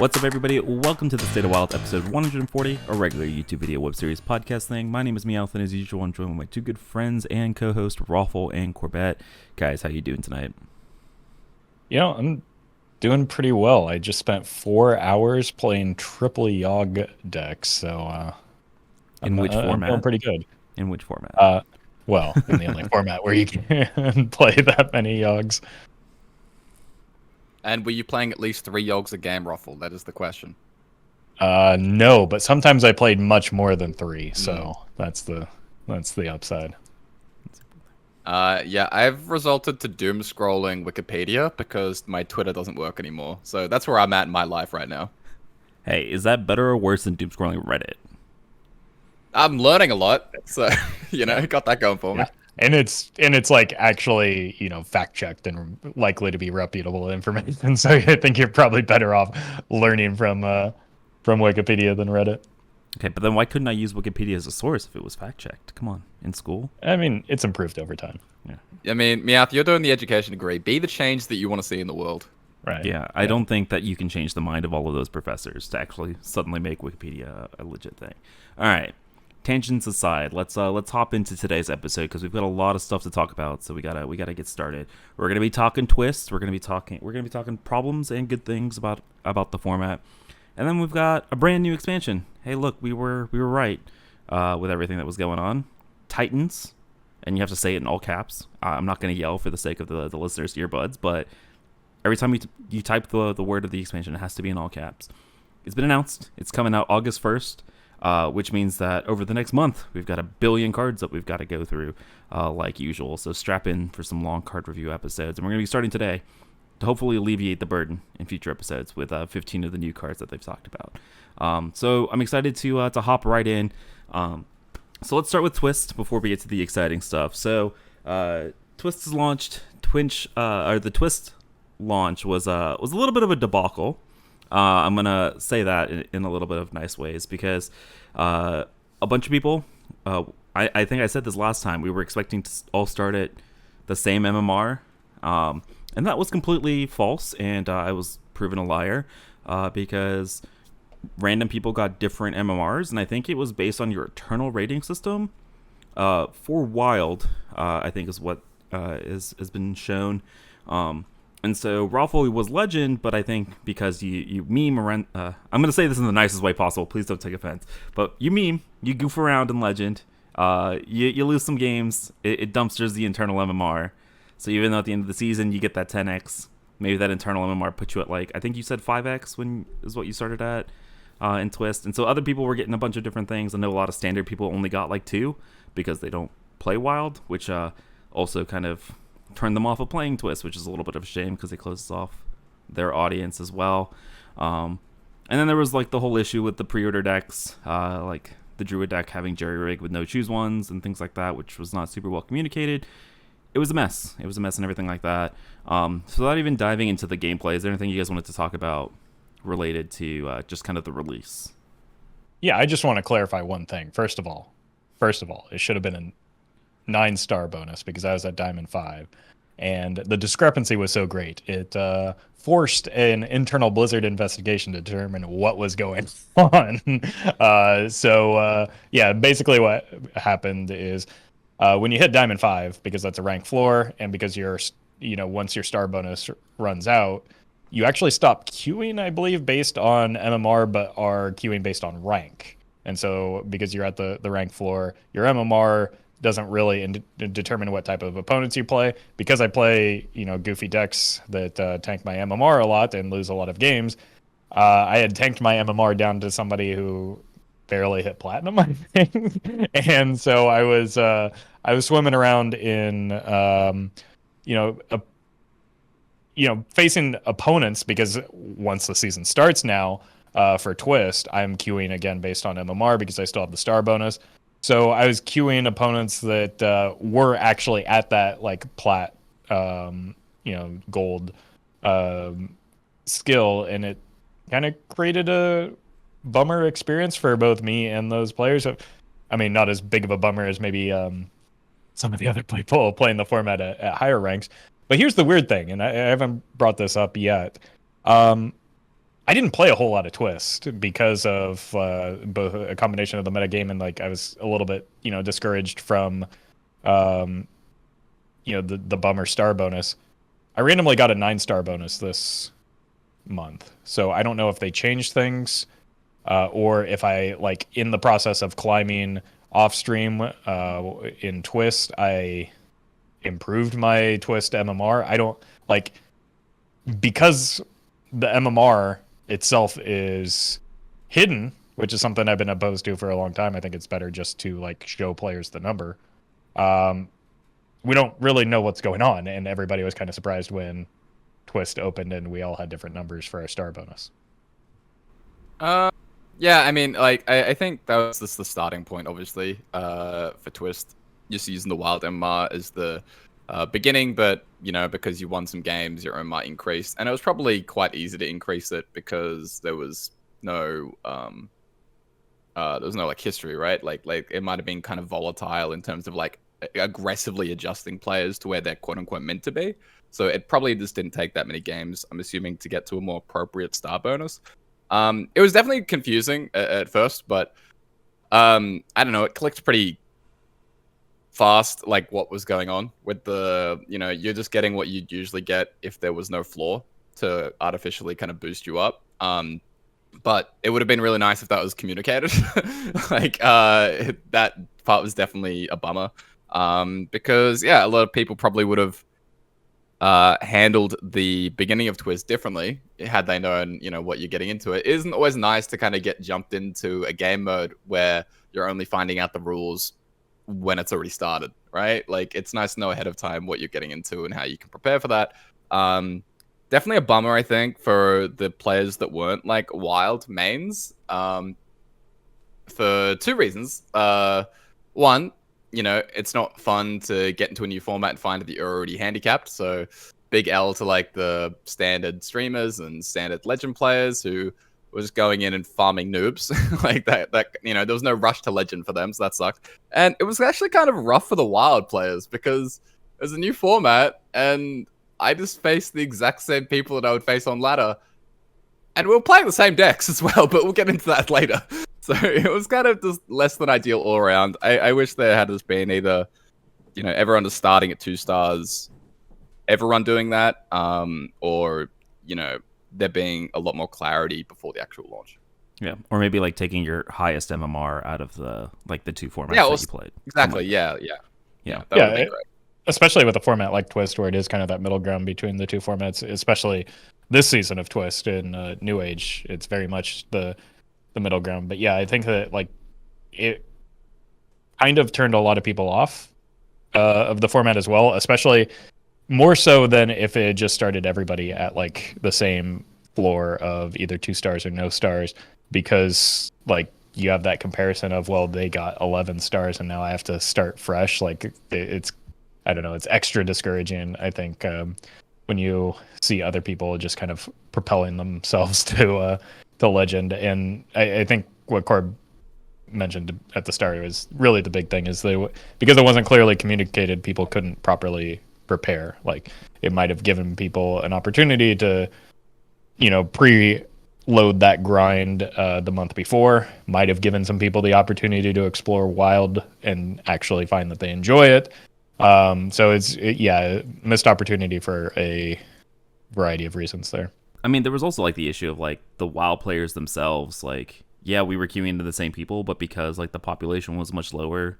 What's up, everybody? Welcome to the State of Wild, episode 140, a regular YouTube video web series podcast thing. My name is Meowth, and as usual, I'm joined with my two good friends and co-host, Roffle and Corbett. Guys, how you doing tonight? I'm doing pretty well. I just spent 4 hours playing triple Yogg decks, so In which I'm format? feeling pretty good. In which format? In the only format where you can play that many Yoggs. And were you playing at least 3 Yoggs a game, Roffle? That is the question. No, but sometimes I played much more than 3, so that's the upside. Yeah, I've resulted to doom scrolling Wikipedia because my Twitter doesn't work anymore. So that's where I'm at in my life right now. Hey, is that better or worse than doom scrolling Reddit? I'm learning a lot, so got that going for me. Yeah. And it's like actually, fact checked and likely to be reputable information. So I think you're probably better off learning from Wikipedia than Reddit. Okay, but then why couldn't I use Wikipedia as a source if it was fact checked? Come on, in school. I mean, it's improved over time. Yeah. I mean, Meowth, you're doing the education degree. Be the change that you want to see in the world. Right. Yeah, I don't think that you can change the mind of all of those professors to actually suddenly make Wikipedia a legit thing. All right. Tangents aside, let's hop into today's episode because we've got a lot of stuff to talk about. So we gotta get started. We're gonna be talking twists. We're gonna be talking problems and good things about the format, and then we've got a brand new expansion. Hey, look, we were right with everything that was going on. Titans, and you have to say it in all caps. I'm not gonna yell for the sake of the listeners' earbuds, but every time you type the word of the expansion, it has to be in all caps. It's been announced. It's coming out August 1st. Which means that over the next month, we've got 1 billion cards that we've got to go through, like usual. So strap in for some long card review episodes. And we're going to be starting today to hopefully alleviate the burden in future episodes with 15 of the new cards that they've talked about. So I'm excited to hop right in. So let's start with Twist before we get to the exciting stuff. So Twist is launched. The Twist launch was a little bit of a debacle. I'm going to say that in a little bit of nice ways because a bunch of people, I think I said this last time, we were expecting to all start at the same MMR, and that was completely false, and I was proven a liar because random people got different MMRs, and I think it was based on your eternal rating system. For Wild, I think is what has been shown. And so Roffle was Legend, but I think because you meme around, I'm going to say this in the nicest way possible, please don't take offense, but you goof around in Legend, you lose some games, it dumpsters the internal MMR, so even though at the end of the season you get that 10x, maybe that internal MMR puts you at I think you said 5x is what you started at in Twist, and so other people were getting a bunch of different things. I know a lot of standard people only got 2 because they don't play Wild, which also kind of turned them off of playing Twist, which is a little bit of a shame because it closes off their audience as well. And then there was the whole issue with the pre-order decks, like the Druid deck having Jerry Rig with no choose ones and things like that, which was not super well communicated. It was a mess. It was a mess and everything like that. So without even diving into the gameplay, is there anything you guys wanted to talk about related to just kind of the release? Yeah, I just want to clarify one thing. First of all, it should have been a 9-star bonus because I was at Diamond 5, and the discrepancy was so great it forced an internal Blizzard investigation to determine what was going on. Yeah, basically what happened is when you hit Diamond 5, because that's a rank floor, and because once your star bonus runs out, you actually stop queuing, I believe, based on MMR, but are queuing based on rank. And so because you're at the rank floor, your MMR doesn't really determine what type of opponents you play. Because I play, goofy decks that tank my MMR a lot and lose a lot of games, I had tanked my MMR down to somebody who barely hit platinum, I think. And so I was swimming around in, facing opponents, because once the season starts now, for Twist, I'm queuing again based on MMR because I still have the star bonus. So I was queuing opponents that were actually at that plat, gold skill, and it kind of created a bummer experience for both me and those players. I mean, not as big of a bummer as maybe some of the other people playing the format at higher ranks. But here's the weird thing, and I haven't brought this up yet. I didn't play a whole lot of Twist because of both a combination of the metagame and like I was a little bit, discouraged from, um, the bummer star bonus. I randomly got a 9-star bonus this month, so I don't know if they changed things, or if I like in the process of climbing off stream in Twist, I improved my Twist MMR. I don't like because the MMR itself is hidden, which is something I've been opposed to for a long time. I think it's better just to like show players the number. We don't really know what's going on, and everybody was kind of surprised when Twist opened and we all had different numbers for our star bonus. Yeah, I mean, like, I think that was just the starting point, obviously, for Twist. Just using the wild MR as the beginning, but, because you won some games, your own might increase. And it was probably quite easy to increase it because there was no, like, history, right? Like it might have been kind of volatile in terms of, like, aggressively adjusting players to where they're quote-unquote meant to be. So it probably just didn't take that many games, I'm assuming, to get to a more appropriate star bonus. It was definitely confusing at first, but I don't know, it clicked pretty fast, like what was going on with the, you're just getting what you'd usually get if there was no floor to artificially kind of boost you up. But it would have been really nice if that was communicated. Like, that part was definitely a bummer. Because, yeah, a lot of people probably would have handled the beginning of Twist differently had they known, what you're getting into. It isn't always nice to kind of get jumped into a game mode where you're only finding out the rules when it's already started, right? Like, it's nice to know ahead of time what you're getting into and how you can prepare for that. Definitely a bummer, I think, for the players that weren't, like, wild mains, for 2 reasons. One, it's not fun to get into a new format and find that you're already handicapped. So big L to like the standard streamers and standard legend players who was going in and farming noobs like that. There was no rush to legend for them, so that sucked. And it was actually kind of rough for the wild players because it was a new format and I just faced the exact same people that I would face on ladder. And we were playing the same decks as well, but we'll get into that later. So it was kind of just less than ideal all around. I wish there had just been either, everyone just starting at 2 stars, everyone doing that, or, there being a lot more clarity before the actual launch. Yeah, or maybe like taking your highest MMR out of the 2 formats that you played. Exactly. Yeah. That would have been great. Especially with a format like Twist, where it is kind of that middle ground between the 2 formats, especially this season of Twist in New Age, it's very much the middle ground. But yeah, I think that like it kind of turned a lot of people off of the format as well, especially more so than if it just started everybody at like the same floor of either 2 stars or no stars, because like you have that comparison of, well, they got 11 stars and now I have to start fresh. Like it's, I don't know, it's extra discouraging, I think, when you see other people just kind of propelling themselves to legend. And I think what Corb mentioned at the start was really the big thing is because it wasn't clearly communicated, people couldn't properly prepare. Like it might have given people an opportunity to, preload that grind the month before, might have given some people the opportunity to explore wild and actually find that they enjoy it. So it's missed opportunity for a variety of reasons there. I mean, there was also like the issue of like the WoW players themselves. Like, yeah, we were queuing into the same people, but because like the population was much lower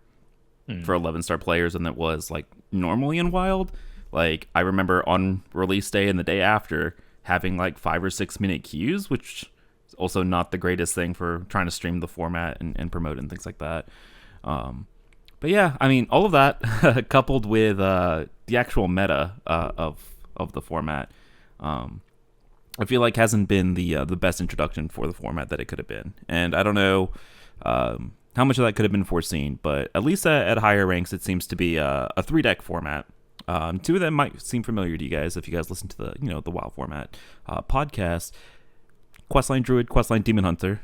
for 11-star players than it was like normally in Wild. Like I remember on release day and the day after having like 5 or 6 minute queues, which is also not the greatest thing for trying to stream the format and promote and things like that. But yeah, I mean, all of that coupled with the actual meta of the format, I feel like hasn't been the best introduction for the format that it could have been. And I don't know how much of that could have been foreseen, but at least at higher ranks, it seems to be a 3-deck format. 2 of them might seem familiar to you guys if you guys listen to the the WoW format podcast. Questline Druid, Questline Demon Hunter.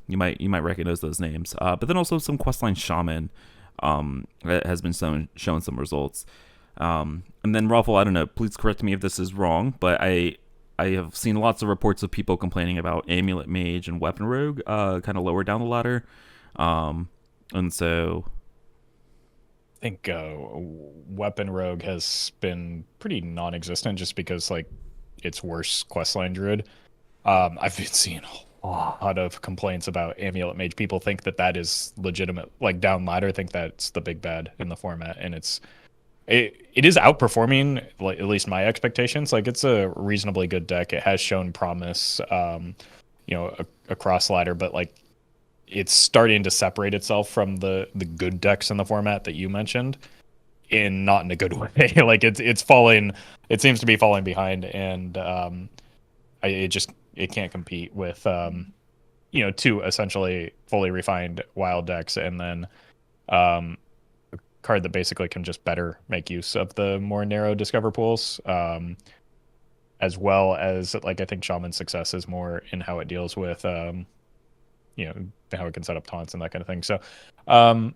You might recognize those names. But then also some Questline Shaman has been shown some results. And then Roffle, I don't know, please correct me if this is wrong, but I I have seen lots of reports of people complaining about Amulet Mage and Weapon Rogue, kind of lower down the ladder, and so I think Weapon Rogue has been pretty non-existent just because like it's worse questline Druid. I've been seeing a lot of complaints about Amulet Mage. People think that is legitimate, like down ladder, think that's the big bad in the format, and it is outperforming, like, at least my expectations. Like, it's a reasonably good deck. It has shown promise, across ladder, but like it's starting to separate itself from the good decks in the format that you mentioned, in not in a good way. Like it's falling. It seems to be falling behind, and it can't compete with two essentially fully refined wild decks, and then card that basically can just better make use of the more narrow discover pools, as well as like I think Shaman's success is more in how it deals with how it can set up taunts and that kind of thing. So I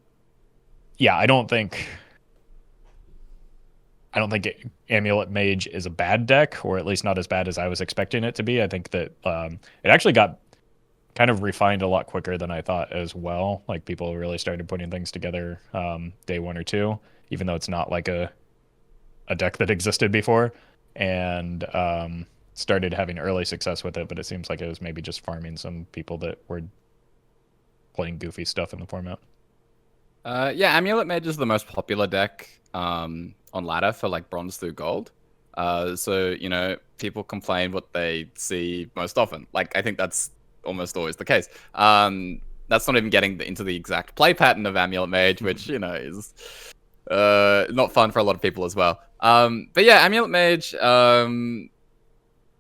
don't think Amulet Mage is a bad deck, or at least not as bad as I was expecting it to be. I think that it actually got kind of refined a lot quicker than I thought as well. Like people really started putting things together day 1 or 2, even though it's not like a deck that existed before, and started having early success with it. But it seems like it was maybe just farming some people that were playing goofy stuff in the format. Amulet Mage is the most popular deck on ladder for like bronze through gold. So people complain what they see most often. Like I think that's almost always the case. That's not even getting into the exact play pattern of Amulet Mage, which is not fun for a lot of people as well. But yeah, Amulet Mage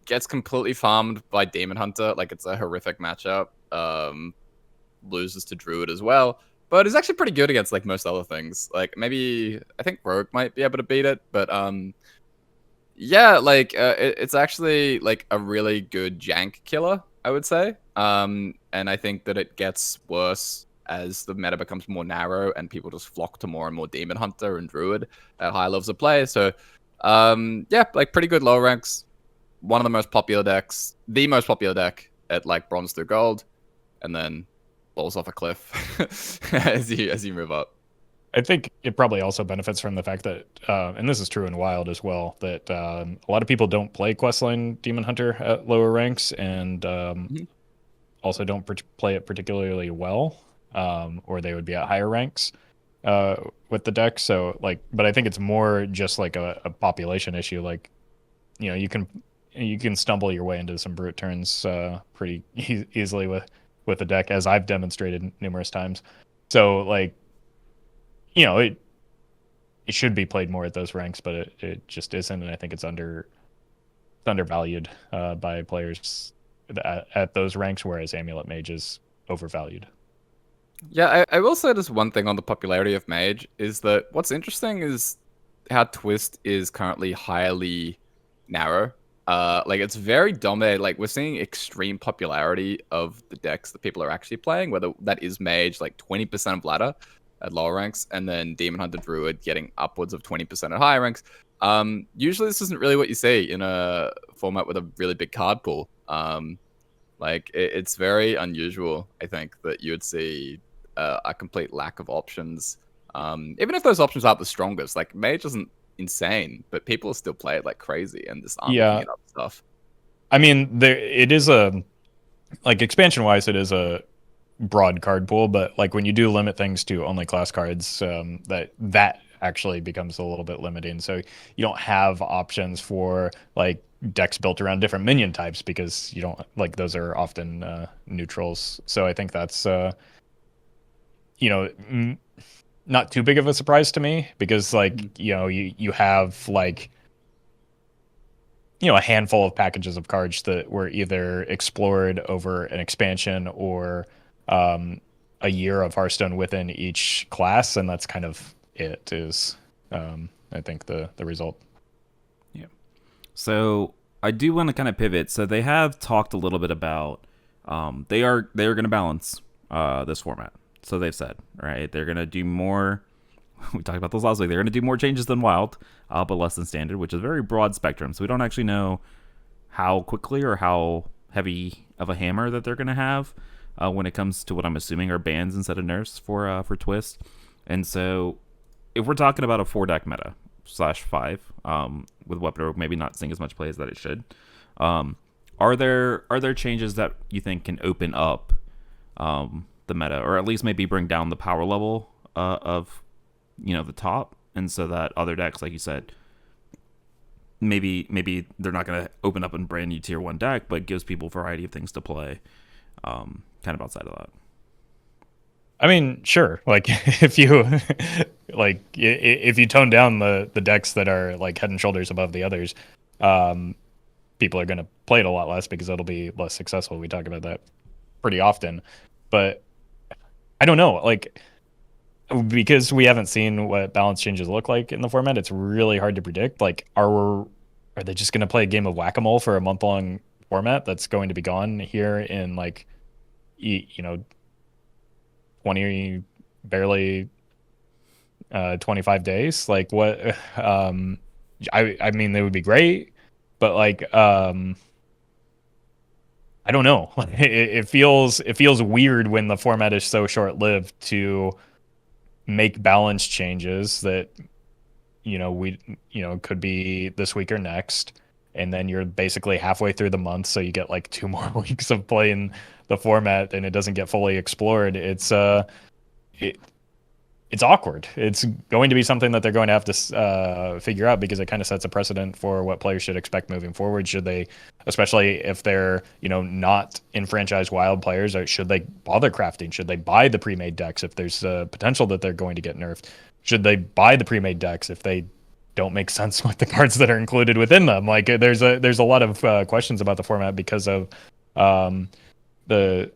gets completely farmed by Demon Hunter. Like it's a horrific matchup. Loses to Druid as well, but is actually pretty good against like most other things. Like maybe I think Rogue might be able to beat it, but it's actually like a really good jank killer, I would say. And I think that it gets worse as the meta becomes more narrow and people just flock to more and more Demon Hunter and Druid at high levels of play. So like pretty good low ranks. One of the most popular decks, the most popular deck at like bronze through gold, and then falls off a cliff as you move up. I think it probably also benefits from the fact that, and this is true in Wild as well, that a lot of people don't play Questline Demon Hunter at lower ranks, and also don't play it particularly well, or they would be at higher ranks with the deck. So but I think it's more just like a population issue. Like, you can stumble your way into some brute turns pretty easily with the deck, as I've demonstrated numerous times. So it should be played more at those ranks, but it just isn't, and I think it's undervalued by players at those ranks, whereas Amulet Mage is overvalued. Yeah, I will say just one thing on the popularity of Mage is that what's interesting is how Twist is currently highly narrow. It's very dominated. Like we're seeing extreme popularity of the decks that people are actually playing, whether that is Mage, like 20% of ladder at lower ranks, and then Demon Hunter Druid getting upwards of 20% at higher ranks. Usually this isn't really what you see in a format with a really big card pool. It's very unusual, I think, that you would see a complete lack of options. Even if those options aren't the strongest, like Mage isn't insane, but people still play it like crazy and just aren't looking at other stuff. I mean, it is expansion wise, it is a broad card pool, but like when you do limit things to only class cards, that actually becomes a little bit limiting. So you don't have options for like decks built around different minion types, because you don't, like, those are often neutrals. So I think that's not too big of a surprise to me, because you have a handful of packages of cards that were either explored over an expansion or a year of Hearthstone within each class, and that's kind of it is I think the result. Yeah. So I do want to kind of pivot. So they have talked a little bit about they are going to balance this format. So they've said, right, they're going to do more. We talked about those last week. They're going to do more changes than Wild, but less than Standard, which is a very broad spectrum. So we don't actually know how quickly or how heavy of a hammer that they're going to have when it comes to what I'm assuming are bans instead of nerfs for Twist. And so if we're talking about a 4-deck meta /5 with Weapon Rogue maybe not seeing as much play as that it should, are there changes that you think can open up the meta, or at least maybe bring down the power level of the top, and so that other decks, like you said, maybe they're not going to open up a brand new tier 1 deck, but gives people a variety of things to play kind of outside of that? I mean, sure. Like if you if you tone down the decks that are like head and shoulders above the others, people are going to play it a lot less because it'll be less successful. We talk about that pretty often, but I don't know, like, because we haven't seen what balance changes look like in the format. It's really hard to predict. Like, are they just going to play a game of whack-a-mole for a month-long format that's going to be gone here in like 20 barely 25 days? Like, what? I mean, they would be great, but like I don't know. It feels weird when the format is so short-lived to make balance changes that could be this week or next, and then you're basically halfway through the month, so you get like 2 more weeks of playing the format and it doesn't get fully explored. It's awkward. It's going to be something that they're going to have to figure out, because it kind of sets a precedent for what players should expect moving forward. Should they, especially if they're not enfranchised wild players, or should they bother crafting? Should they buy the pre-made decks if there's a potential that they're going to get nerfed? Should they buy the pre-made decks if they don't make sense with the cards that are included within them? Like, there's a lot of questions about the format because of the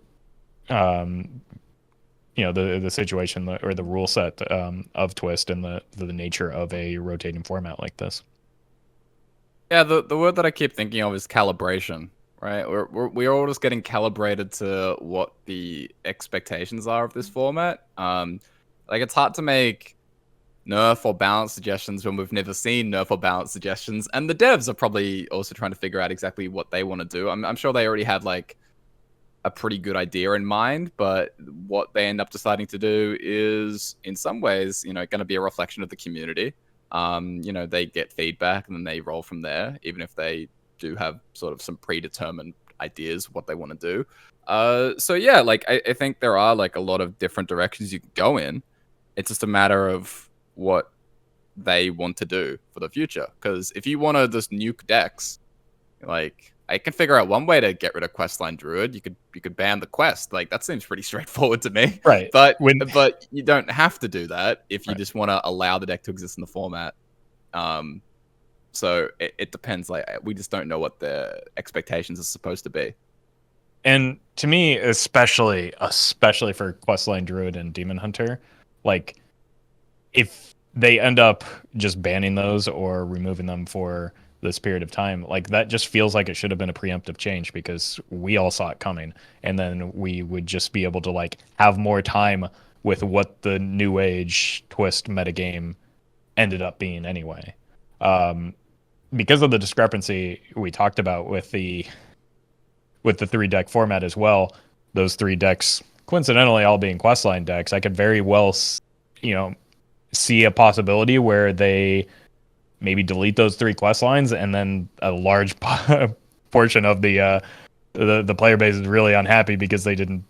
the situation or the rule set of Twist, and the nature of a rotating format like this. Yeah, the word that I keep thinking of is calibration, right? We're all just getting calibrated to what the expectations are of this format. Like, it's hard to make nerf or balance suggestions when we've never seen nerf or balance suggestions, and the devs are probably also trying to figure out exactly what they want to do. I'm sure they already had like a pretty good idea in mind, but what they end up deciding to do is, in some ways, going to be a reflection of the community. They get feedback and then they roll from there, even if they do have sort of some predetermined ideas what they want to do. So yeah, like I think there are like a lot of different directions you can go in. It's just a matter of what they want to do for the future. Because if you want to just nuke decks, like, I can figure out one way to get rid of Questline Druid. You could ban the quest. Like, that seems pretty straightforward to me. Right. But you don't have to do that if you just want to allow the deck to exist in the format. So it depends. Like, we just don't know what the expectations are supposed to be. And to me, especially for Questline Druid and Demon Hunter, like, if they end up just banning those or removing them for this period of time, like, that just feels like it should have been a preemptive change, because we all saw it coming, and then we would just be able to like have more time with what the new age Twist metagame ended up being anyway. Because of the discrepancy we talked about with the 3-deck format as well, those 3 decks coincidentally all being Questline decks, I could very well see a possibility where they maybe delete those 3 quest lines, and then a large portion of the player base is really unhappy because they didn't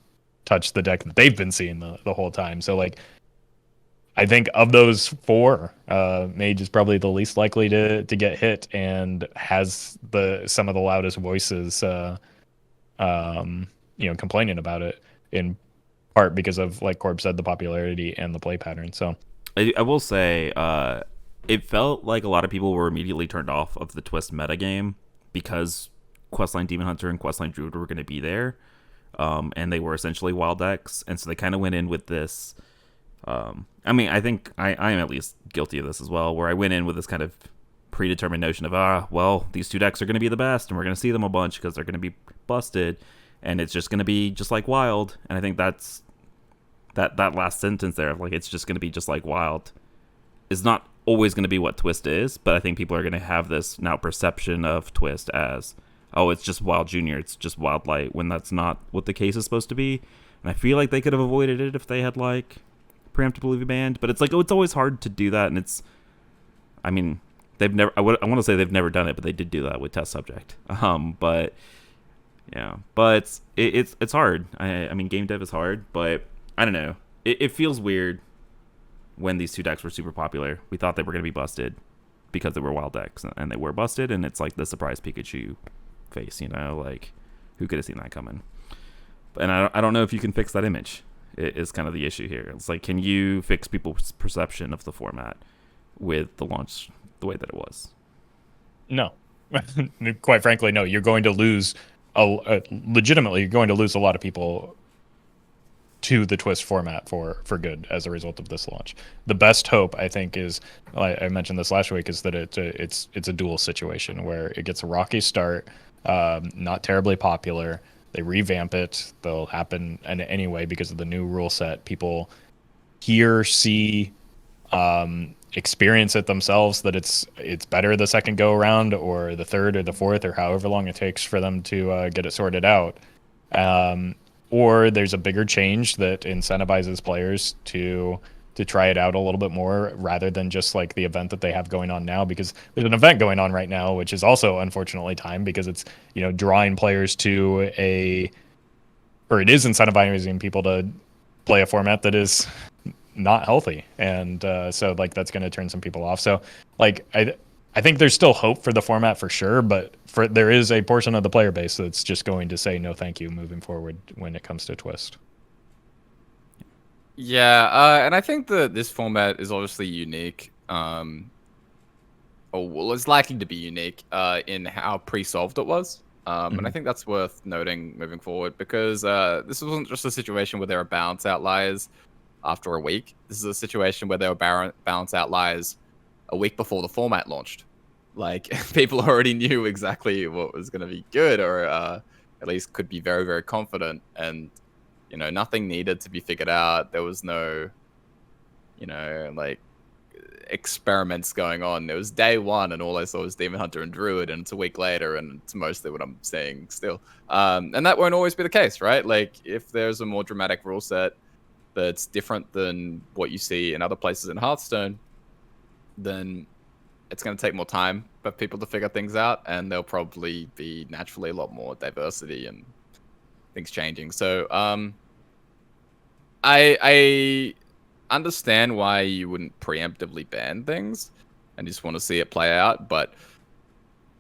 touch the deck that they've been seeing the whole time. So, like, I think of those 4, Mage is probably the least likely to get hit, and has some of the loudest voices complaining about it, in part because of, like Corb said, the popularity and the play pattern. So I will say, it felt like a lot of people were immediately turned off of the Twist metagame because Questline Demon Hunter and Questline Druid were going to be there, and they were essentially wild decks, and so they kind of went in with this. I mean, I think I am at least guilty of this as well, where I went in with this kind of predetermined notion of, these 2 decks are going to be the best, and we're going to see them a bunch because they're going to be busted, and it's just going to be just like wild. And I think that's that last sentence there, like, it's just going to be just like wild, is not always going to be what Twist is, but I think people are going to have this now perception of Twist as oh, it's just Wild Junior, it's just Wild Light, when that's not what the case is supposed to be. And I feel like they could have avoided it if they had like preemptively banned. But it's like, it's always hard to do that, and it's, I mean, they've never. I want to say they've never done it, but they did do that with Test Subject. But yeah, but it's hard. I mean, game dev is hard, but I don't know. It feels weird when these two decks were super popular. We thought they were going to be busted because they were wild decks, and they were busted, and it's like the surprise Pikachu face, like, who could have seen that coming? And I don't know if you can fix that image. It is kind of the issue here. It's like, can you fix people's perception of the format with the launch the way that it was? No. Quite frankly, no. You're going to lose, legitimately, you're going to lose a lot of people to the Twist format for good as a result of this launch. The best hope, I think, is, I mentioned this last week, is that it's a dual situation where it gets a rocky start, not terribly popular. They revamp it. They'll happen anyway because of the new rule set. People hear, see, experience it themselves that it's better the second go around, or the third or the fourth, or however long it takes for them to get it sorted out. Or there's a bigger change that incentivizes players to try it out a little bit more, rather than just like the event that they have going on now, because there's an event going on right now, which is also unfortunately timed because it's, drawing players to or it is incentivizing people to play a format that is not healthy. And so like that's going to turn some people off. So like, I think there's still hope for the format for sure, but there is a portion of the player base that's just going to say no thank you moving forward when it comes to Twist. Yeah, and I think that this format is obviously unique, or is likely to be unique in how pre-solved it was. And I think that's worth noting moving forward, because this wasn't just a situation where there were balance outliers after a week. This is a situation where there were balance outliers a week before the format launched. Like, people already knew exactly what was going to be good, or at least could be very, very confident. And, nothing needed to be figured out. There was no, like, experiments going on. It was day one, and all I saw was Demon Hunter and Druid, and it's a week later, and it's mostly what I'm saying still. And that won't always be the case, right? Like, if there's a more dramatic rule set that's different than what you see in other places in Hearthstone, then it's going to take more time for people to figure things out, and there'll probably be naturally a lot more diversity and things changing. So I understand why you wouldn't preemptively ban things and just want to see it play out, but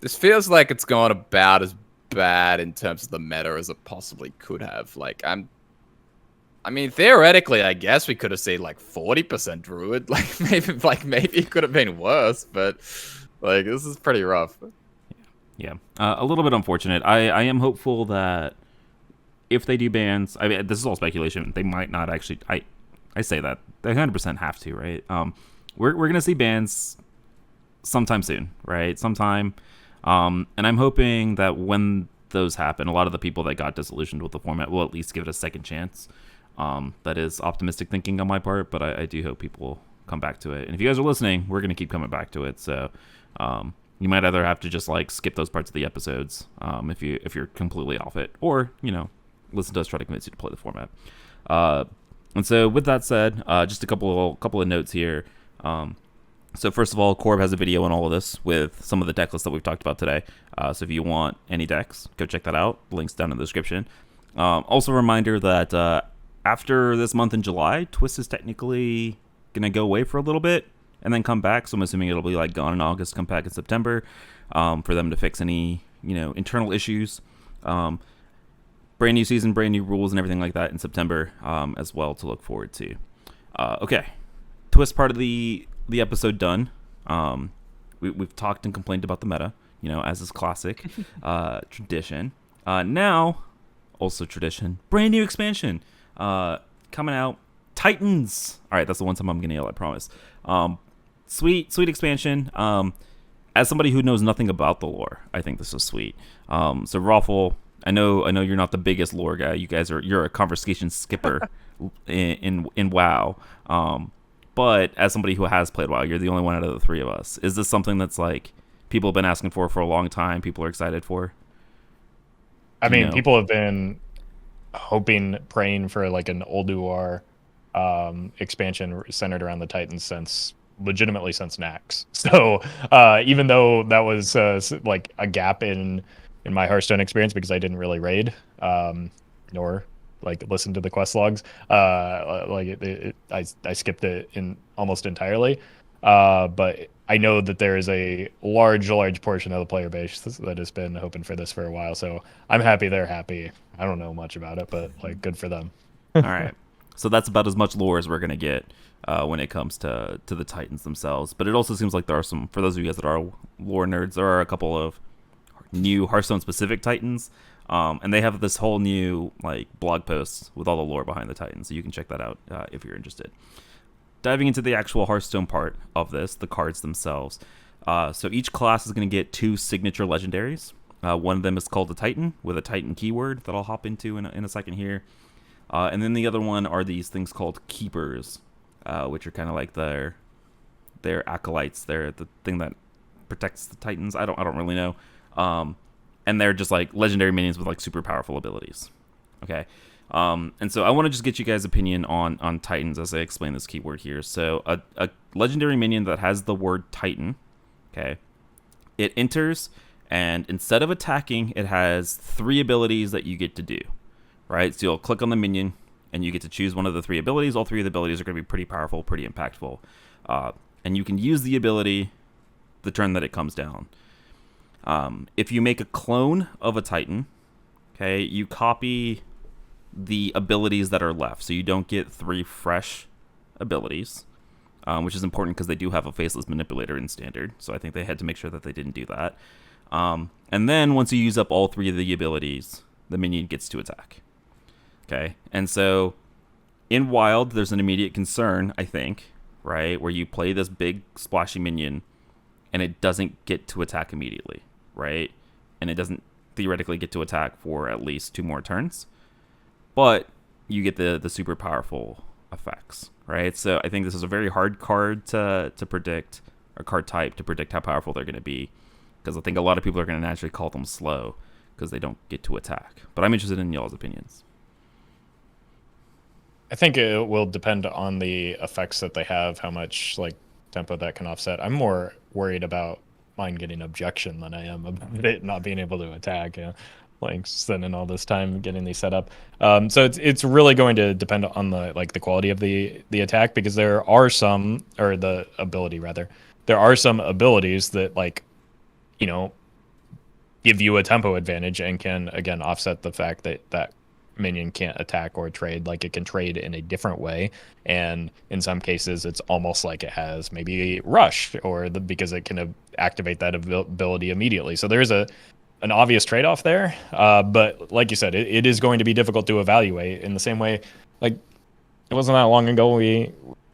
this feels like it's gone about as bad in terms of the meta as it possibly could have. Like, I mean, theoretically, I guess we could have seen like 40% Druid. Maybe it could have been worse, but like, this is pretty rough. Yeah, a little bit unfortunate. I am hopeful that if they do bans, I mean, this is all speculation. They might not actually. I say that they 100% have to, right? We're gonna see bans sometime soon, right? Sometime, and I'm hoping that when those happen, a lot of the people that got disillusioned with the format will at least give it a second chance. That is optimistic thinking on my part, but I do hope people come back to it. And if you guys are listening, we're gonna keep coming back to it. So you might either have to just like skip those parts of the episodes if you're completely off it, or listen to us try to convince you to play the format. And so with that said, just a couple of notes here. So first of all, Corb has a video on all of this with some of the deck lists that we've talked about today. So if you want any decks, go check that out. Links down in the description. Also a reminder that after this month in July, Twist is technically going to go away for a little bit and then come back. So I'm assuming it'll be like gone in August, come back in September for them to fix any, internal issues. Brand new season, brand new rules and everything like that in September as well to look forward to. Okay, Twist part of the episode done. We've talked and complained about the meta, as is classic tradition. Now, also tradition, brand new expansion coming out. Titans. All right, that's the one time I'm gonna yell, I promise. Sweet expansion. As somebody who knows nothing about the lore, I think this is sweet. So Roffle, I know you're not the biggest lore guy. You're a conversation skipper in WoW. But as somebody who has played WoW, you're the only one out of the three of us. Is this something that's like people have been asking for a long time? People are excited for? I Do you mean, know? people have been hoping, praying for like an Ulduar expansion centered around the Titans legitimately since Nax. So even though that was like a gap in my Hearthstone experience because I didn't really raid, nor like listen to the quest logs, I skipped it in almost entirely. But I know that there is a large portion of the player base that has been hoping for this for a while. So I'm happy they're happy. I don't know much about it, but like good for them. All right. So that's about as much lore as we're gonna get when it comes to the Titans themselves. But it also seems like there are some, for those of you guys that are lore nerds, there are a couple of new Hearthstone specific Titans, and they have this whole new like blog post with all the lore behind the Titans. So you can check that out if you're interested. Diving into the actual Hearthstone part of this, the cards themselves. So each class is going to get 2 signature legendaries. One of them is called the Titan, with a Titan keyword that I'll hop into in a second here. And then the other one are these things called Keepers, which are kind of like their acolytes. They're the thing that protects the Titans. I don't really know. And they're just like legendary minions with like super powerful abilities. Okay. And so I want to just get you guys' opinion on Titans as I explain this keyword here. So a legendary minion that has the word Titan, okay, it enters, and instead of attacking, it has 3 abilities that you get to do, right? So you'll click on the minion, and you get to choose one of the 3 abilities. All 3 of the abilities are going to be pretty powerful, pretty impactful. And you can use the ability the turn that it comes down. If you make a clone of a Titan, okay, you copy the abilities that are left, so you don't get 3 fresh abilities, which is important because they do have a faceless manipulator in standard, so I think they had to make sure that they didn't do that. And then once you use up all 3 of the abilities, the minion gets to attack. Okay, and so in Wild, there's an immediate concern, I think, right, where you play this big splashy minion and it doesn't get to attack immediately, right? And it doesn't theoretically get to attack for at least 2 more turns. But you get the super powerful effects, right? So I think this is a very hard card to predict, or card type to predict how powerful they're going to be, because I think a lot of people are going to naturally call them slow because they don't get to attack. But I'm interested in y'all's opinions. I think it will depend on the effects that they have, how much like tempo that can offset. I'm more worried about mine getting objection than I am about it not being able to attack. Yeah. Like spending all this time getting these set up. So it's really going to depend on the quality of the attack, because there are some, or the ability rather, there are some abilities that give you a tempo advantage and can again offset the fact that that minion can't attack or trade. Like it can trade in a different way, and in some cases it's almost like it has maybe rush, or because it can activate that ability immediately. So there is an obvious trade-off there, but like you said, it is going to be difficult to evaluate in the same way. Like it wasn't that long ago we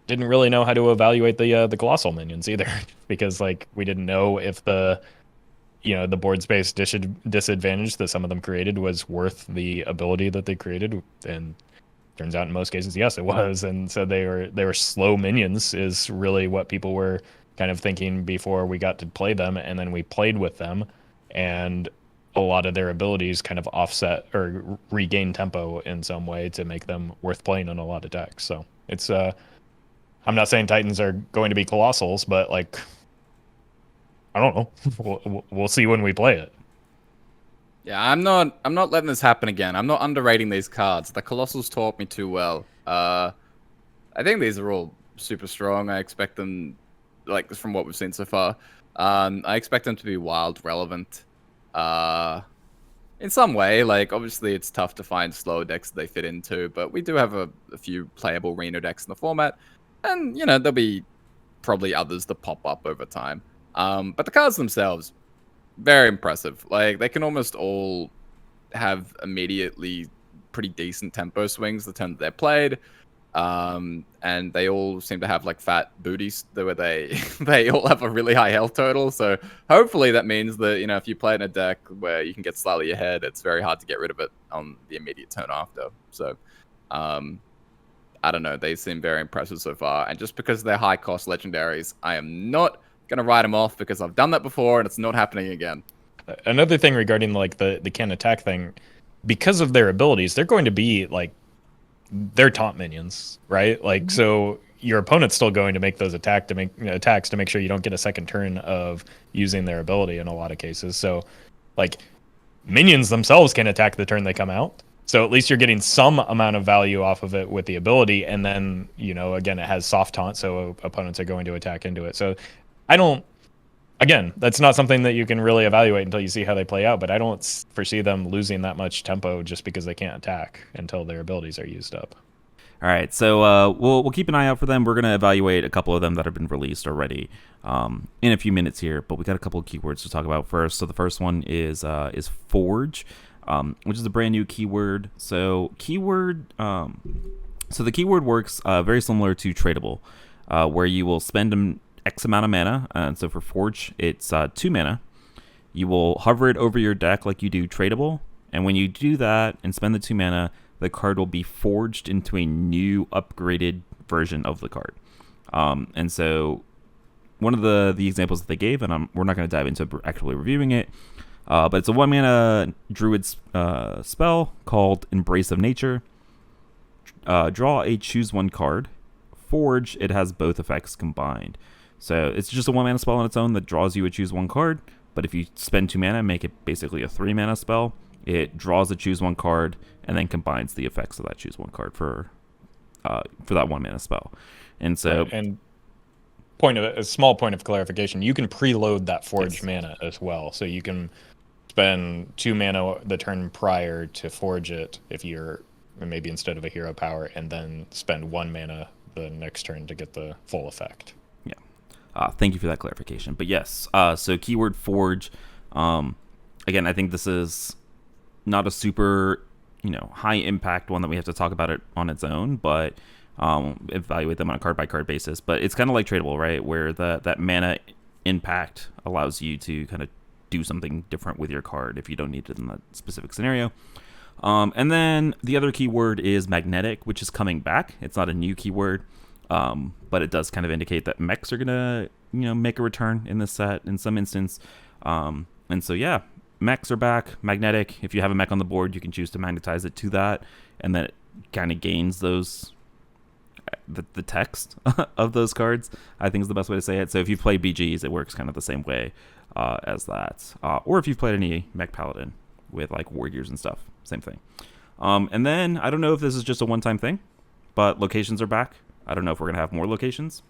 didn't really know how to evaluate the colossal minions either, because like we didn't know if the board space disadvantage that some of them created was worth the ability that they created, and turns out in most cases yes it was. And so they were slow minions is really what people were kind of thinking before we got to play them, and then we played with them, and a lot of their abilities kind of offset or regain tempo in some way to make them worth playing in a lot of decks. So it's I'm not saying Titans are going to be colossals, but like I don't know. We'll see when we play it. Yeah, I'm not letting this happen again. I'm not underrating these cards. The Colossals taught me too well. I think these are all super strong. I expect them, like from what we've seen so far, I expect them to be wild relevant. In some way, like obviously it's tough to find slow decks that they fit into, but we do have a few playable Reno decks in the format, and there'll be probably others that pop up over time. But the cards themselves, very impressive. Like they can almost all have immediately pretty decent tempo swings the turn that they're played. And they all seem to have like fat booties where they all have a really high health total. So hopefully that means that, if you play in a deck where you can get slightly ahead, it's very hard to get rid of it on the immediate turn after. So, I don't know. They seem very impressive so far. And just because they're high cost legendaries, I am not going to write them off, because I've done that before and it's not happening again. Another thing regarding like the can attack thing, because of their abilities, they're going to be like they're taunt minions, right? Like, so your opponent's still going to make those attacks to make sure you don't get a second turn of using their ability in a lot of cases. So, like, minions themselves can attack the turn they come out. So at least you're getting some amount of value off of it with the ability, and then again, it has soft taunt, so opponents are going to attack into it. So I don't. Again, that's not something that you can really evaluate until you see how they play out, but I don't foresee them losing that much tempo just because they can't attack until their abilities are used up. All right, so we'll keep an eye out for them. We're going to evaluate a couple of them that have been released already in a few minutes here, but we got a couple of keywords to talk about first. So the first one is Forge, which is a brand new keyword. So so the keyword works very similar to Tradable, where you will spend X amount of mana, and so for Forge, it's 2 mana. You will hover it over your deck like you do Tradable, and when you do that and spend the 2 mana, the card will be forged into a new upgraded version of the card. And so one of the examples that they gave, and we're not going to dive into actually reviewing it, but it's a 1 mana Druid spell called Embrace of Nature. Draw a choose 1 card. Forge, it has both effects combined. So it's just a 1 mana spell on its own that draws you a choose 1 card, but if you spend 2 mana, make it basically a 3 mana spell. It draws a choose 1 card and then combines the effects of that choose 1 card for that 1 mana spell. And so, and a small point of clarification: you can preload that Forge mana as well, so you can spend 2 mana the turn prior to forge it if you're maybe instead of a hero power, and then spend 1 mana the next turn to get the full effect. Thank you for that clarification. But yes, so keyword Forge. Again, I think this is not a super, high impact one that we have to talk about it on its own, but evaluate them on a card by card basis. But it's kind of like Tradable, right? Where that mana impact allows you to kind of do something different with your card if you don't need it in that specific scenario. And then the other keyword is Magnetic, which is coming back. It's not a new keyword. But it does kind of indicate that mechs are gonna, make a return in this set in some instance. And so yeah, mechs are back. Magnetic. If you have a mech on the board, you can choose to magnetize it to that, and then it kind of gains those the text of those cards. I think is the best way to say it. So if you play BGs, it works kind of the same way as that. Or if you've played any Mech Paladin with like warriors and stuff, same thing. And then I don't know if this is just a one-time thing, but locations are back. I don't know if we're going to have more locations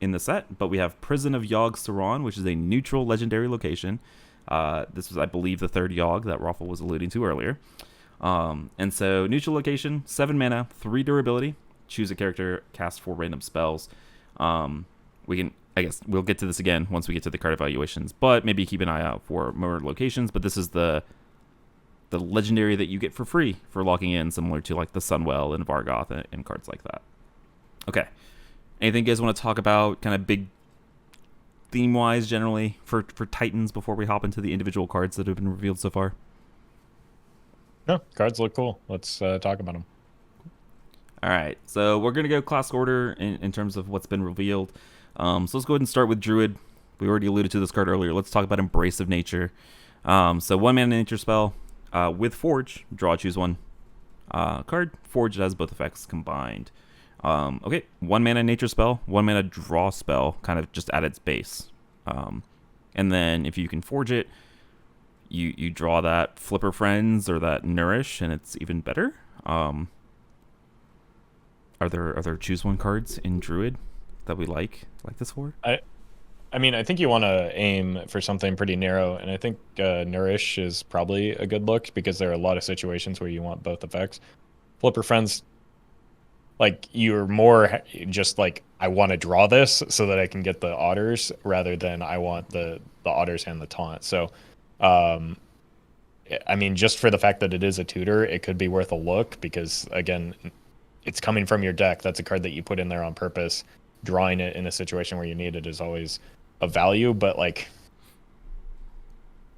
in the set, but we have Prison of Yogg-Saron, which is a neutral legendary location. This was, I believe, the 3rd Yogg that Roffle was alluding to earlier. And so, neutral location, 7 mana, 3 durability. Choose a character, cast 4 random spells. I guess we'll get to this again once we get to the card evaluations, but maybe keep an eye out for more locations. But this is the legendary that you get for free for locking in, similar to like the Sunwell and Vargoth and cards like that. Okay. Anything you guys want to talk about kind of big theme-wise generally for Titans before we hop into the individual cards that have been revealed so far? No, cards look cool. Let's talk about them. All right. So we're going to go class order in terms of what's been revealed. So let's go ahead and start with Druid. We already alluded to this card earlier. Let's talk about Embrace of Nature. So 1 mana nature spell with Forge. Draw, choose 1 card. Forge has both effects combined. Okay, 1 mana nature spell, 1 mana draw spell, kind of just at its base. And then if you can forge it, you draw that Flipper Friends or that Nourish, and it's even better. Are there choose 1 cards in Druid that we like this for? I mean, I think you want to aim for something pretty narrow, and I think Nourish is probably a good look because there are a lot of situations where you want both effects. Flipper Friends, like, you're more just like, I want to draw this so that I can get the otters rather than I want the otters and the taunt. So, I mean, just for the fact that it is a tutor, it could be worth a look because, again, it's coming from your deck. That's a card that you put in there on purpose. Drawing it in a situation where you need it is always a value, but like,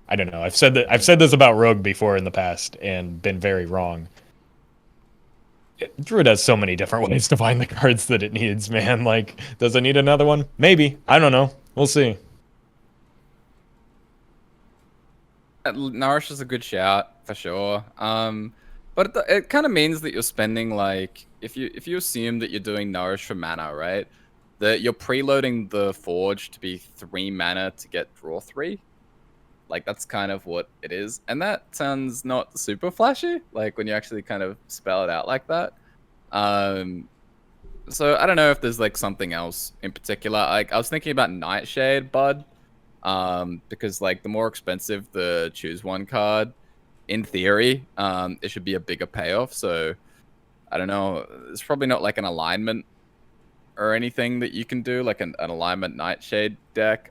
I don't know. I've said this about Rogue before in the past and been very wrong. Druid has so many different ways to find the cards that it needs, man. Like, does it need another one? Maybe. I don't know. We'll see. Nourish is a good shout for sure. But it kind of means that you're spending like if you assume that you're doing Nourish for mana, right? That you're preloading the Forge to be 3 mana to get draw 3. Like that's kind of what it is, and that sounds not super flashy. Like when you actually kind of spell it out like that. Um, so I don't know if there's like something else in particular. Like I was thinking about Nightshade Bud, because like the more expensive the choose one card, in theory, it should be a bigger payoff. So I don't know. It's probably not like an alignment or anything that you can do, like an alignment Nightshade deck.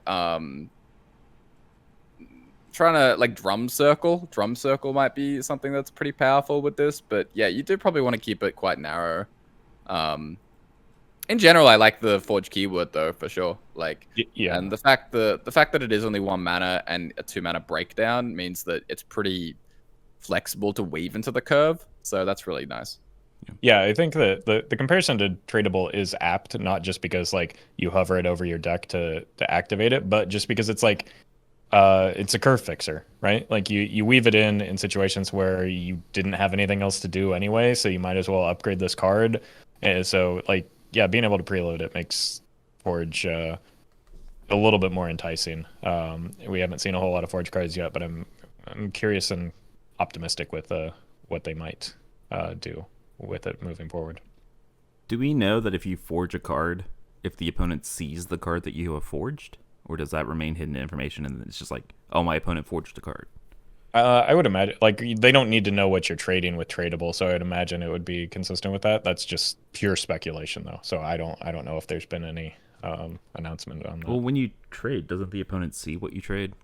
Trying to like drum circle might be something that's pretty powerful with this, but yeah, you do probably want to keep it quite narrow. In general, I like the Forge keyword though, for sure. Like, Yeah. and the fact that it is only 1 mana and a 2 mana breakdown means that it's pretty flexible to weave into the curve. So that's really nice. Yeah, I think that the comparison to tradable is apt, not just because like you hover it over your deck to activate it, but just because it's like it's a curve fixer, right? Like you weave it in situations where you didn't have anything else to do anyway, so you might as well upgrade this card. And so like yeah, being able to preload it makes Forge a little bit more enticing. We haven't seen a whole lot of Forge cards yet, but I'm curious and optimistic with what they might do with it moving forward. Do we know that if you forge a card, if the opponent sees the card that you have forged? Or does that remain hidden information and it's just like, oh, my opponent forged a card? I would imagine, like, they don't need to know what you're trading with tradable, so I'd imagine it would be consistent with that. That's just pure speculation, though. So I don't know if there's been any announcement on that. Well, when you trade, doesn't the opponent see what you trade?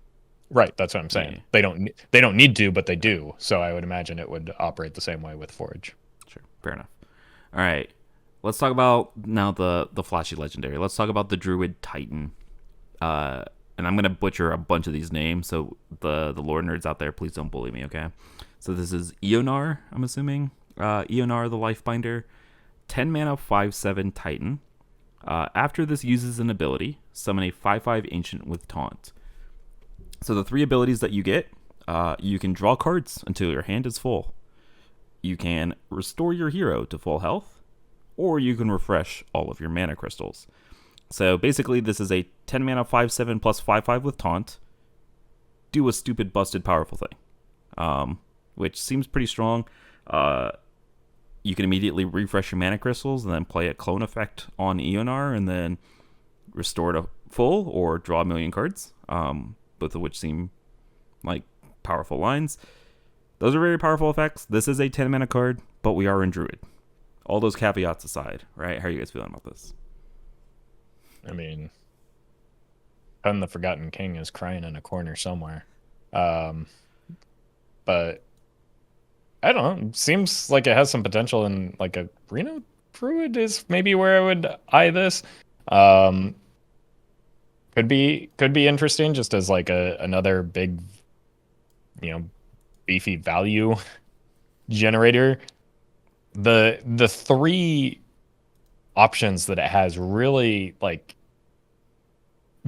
Right, that's what I'm saying. Yeah. They don't need to, but they do. So I would imagine it would operate the same way with Forge. Sure, fair enough. All right, let's talk about now the flashy legendary. Let's talk about the Druid Titan. And I'm gonna butcher a bunch of these names, so the lore nerds out there, please don't bully me, okay? So this is eonar, I'm assuming. Eonar the Lifebinder, 10 mana 5/7 Titan. After this uses an ability, summon a 5/5 Ancient with Taunt. So the 3 abilities that you get, you can draw cards until your hand is full. You can restore your hero to full health, or you can refresh all of your mana crystals. So basically, this is a 10 mana 5/7 plus 5/5 with Taunt. Do a stupid, busted, powerful thing, which seems pretty strong. You can immediately refresh your mana crystals and then play a clone effect on eonar and then restore to full or draw a million cards, both of which seem like powerful lines. Those are very powerful effects. This is a 10 mana card, but we are in Druid. All those caveats aside, right? How are you guys feeling about this? I mean, Pen the Forgotten King is crying in a corner somewhere. But I don't know. Seems like it has some potential in like a Reno Druid is maybe where I would eye this. Could be interesting just as like another big, beefy value generator. The 3 options that it has really like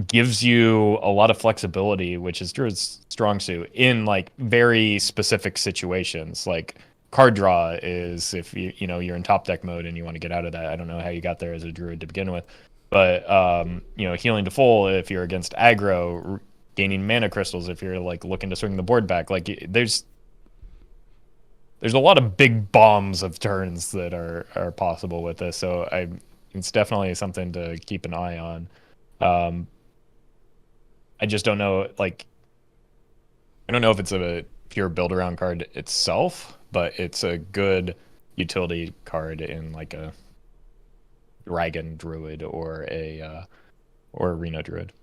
gives you a lot of flexibility, which is Druid's strong suit in like very specific situations. Like card draw is if you're in top deck mode and you want to get out of that. I don't know how you got there as a Druid to begin with, but healing to full if you're against aggro, gaining mana crystals if you're like looking to swing the board back. Like there's a lot of big bombs of turns that are possible with this. So it's definitely something to keep an eye on. I just don't know, like, I don't know if it's a pure build around card itself, but it's a good utility card in like a Dragon Druid or a Reno Druid.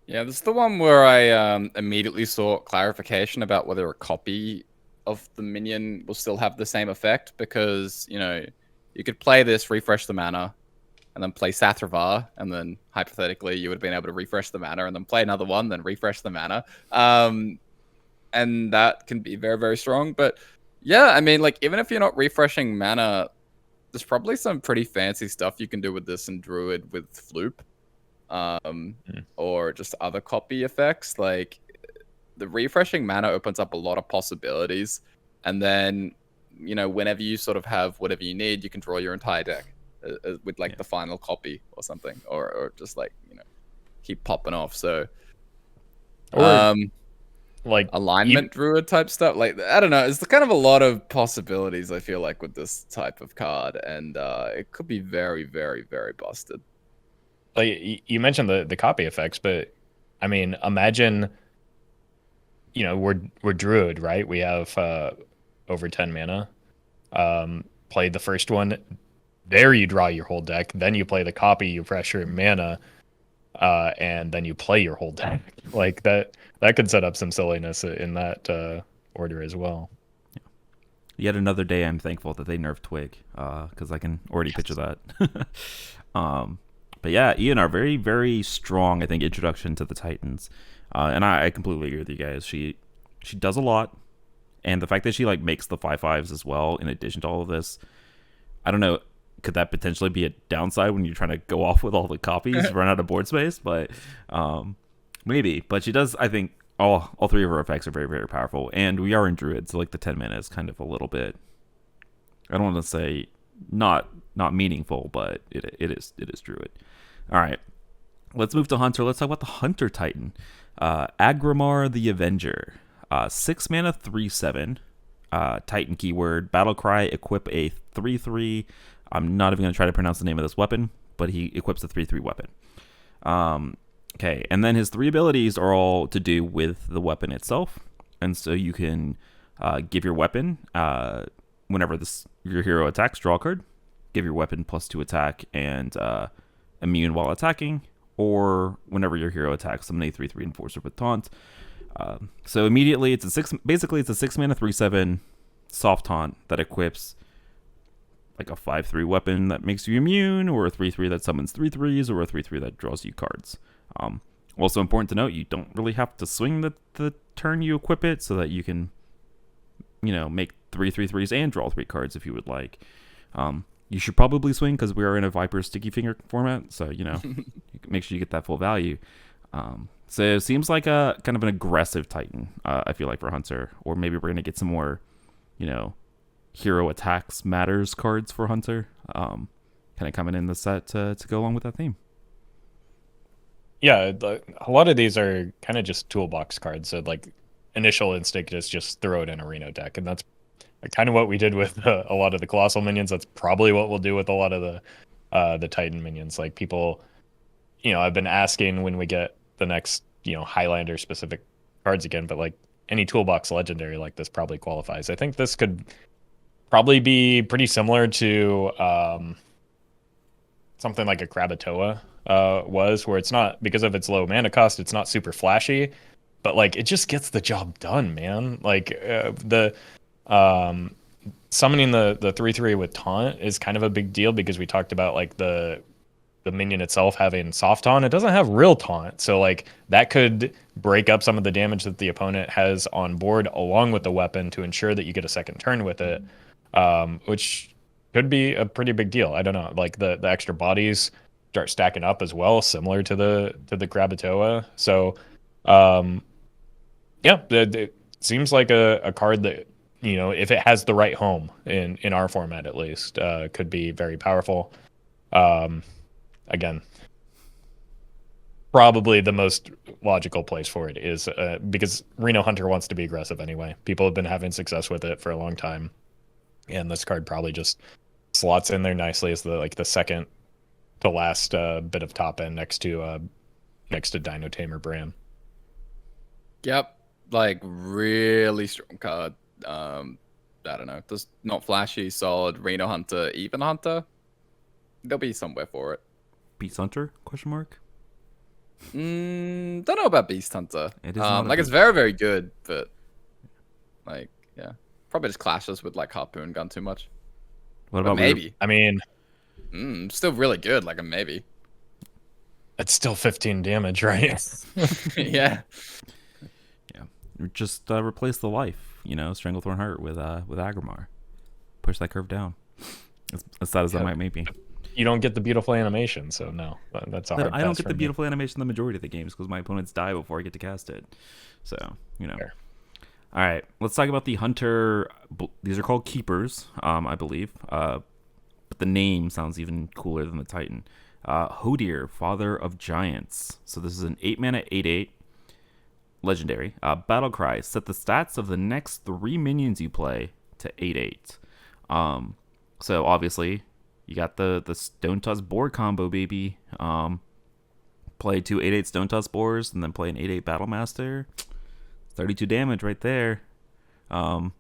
Yeah, this is the one where I immediately sought clarification about whether a copy of the minion will still have the same effect, because you could play this, refresh the mana, and then play Sathravar, and then hypothetically you would have been able to refresh the mana, and then play another one, then refresh the mana. And that can be very, very strong. But yeah, I mean, like, even if you're not refreshing mana, there's probably some pretty fancy stuff you can do with this in Druid with Floop, or just other copy effects. Like, the refreshing mana opens up a lot of possibilities, and then whenever you sort of have whatever you need, you can draw your entire deck with like the final copy or something, or just like keep popping off. So, Or like alignment druid type stuff. Like I don't know, it's kind of a lot of possibilities. I feel like with this type of card, and it could be very, very, very busted. Like you mentioned the copy effects, but I mean, imagine, we're Druid, right? We have over 10 mana. Play the first one, there you draw your whole deck. Then you play the copy, you pressure your mana, and then you play your whole deck. Like that could set up some silliness in that order as well. Yet another day, I'm thankful that they nerfed Twig, because I can already picture that. But yeah, eonar, very, very strong, I think, introduction to the Titans. And I completely agree with you guys. She does a lot. And the fact that she like makes the 5/5s as well, in addition to all of this, I don't know, could that potentially be a downside when you're trying to go off with all the copies, run out of board space? But maybe. But she does, I think, all three of her effects are very, very powerful. And we are in Druid, so like the 10 mana is kind of a little bit, I don't want to say not meaningful, but it is Druid. All right, let's move to Hunter. Let's talk about the Hunter Titan. Aggramar the Avenger. 6 mana, 3/7. Titan keyword. Battle Cry. Equip a 3/3. I'm not even going to try to pronounce the name of this weapon, but he equips a 3/3 weapon. Okay, and then his 3 abilities are all to do with the weapon itself. And so you can give your weapon, whenever your hero attacks, draw a card. Give your weapon +2 attack and immune while attacking. Or whenever your hero attacks, summon a 3/3 enforcer with taunt. So immediately it's a 6 mana 3/7 soft taunt that equips like a 5/3 weapon that makes you immune, or a 3/3 that summons 3/3s, or a 3/3 that draws you cards. Also important to note, you don't really have to swing the turn you equip it, so that you can make 3/3s and draw 3 cards if you would like. You should probably swing because we are in a Viper sticky finger format, so make sure you get that full value. So it seems like a kind of an aggressive Titan, I feel like, for Hunter. Or maybe we're going to get some more, hero attacks matters cards for Hunter, kind of coming in the set to go along with that theme. Yeah, a lot of these are kind of just toolbox cards. So like initial instinct is just throw it in a Reno deck, and that's kind of what we did with a lot of the Colossal minions. That's probably what we'll do with a lot of the Titan minions. Like people, I've been asking when we get the next Highlander specific cards again, but like any toolbox legendary like this probably qualifies. I think this could probably be pretty similar to something like a Krakatoa was, where it's not, because of its low mana cost, it's not super flashy, but like it just gets the job done, man. Like the summoning the 3/3 with taunt is kind of a big deal, because we talked about like the minion itself having soft taunt. It doesn't have real taunt, so like that could break up some of the damage that the opponent has on board along with the weapon to ensure that you get a second turn with it, which could be a pretty big deal. I don't know, like the extra bodies start stacking up as well, similar to the Krakatoa. So it seems like a card that, if it has the right home in our format at least, could be very powerful. Again, probably the most logical place for it is because Reno Hunter wants to be aggressive anyway. People have been having success with it for a long time, and this card probably just slots in there nicely as the second to last bit of top end next to Dino Tamer Bran. Yep, like really strong card. I don't know, just not flashy, solid. Reno Hunter, even Hunter, there'll be somewhere for it. Beast Hunter? ? Don't know about Beast Hunter. It is not it's very, very good, but like, yeah, probably just clashes with like Harpoon Gun too much. What about maybe? I mean, still really good. Like a maybe. It's still 15 damage, right? Yeah. Yeah. Just replace the life, Stranglethorn Heart with aggramar. Push that curve down. As sad as that might be. you don't get the beautiful animation, so no, that's a hard I don't pass get for the me. beautiful animation in the majority of the games because my opponents die before I get to cast it. So, Fair. All right, let's talk about the hunter. These are called keepers, I believe. But the name sounds even cooler than the Titan. Hodir, Father of Giants. So this is an 8-mana 8/8 legendary. Battle Cry. Set the stats of the next 3 minions you play to 8/8. So obviously you got the Stone Tusk Boar combo, baby. Play 2 8/8 Stone Tusk Boars and then play an 8/8 Battle Master. 32 damage right there. But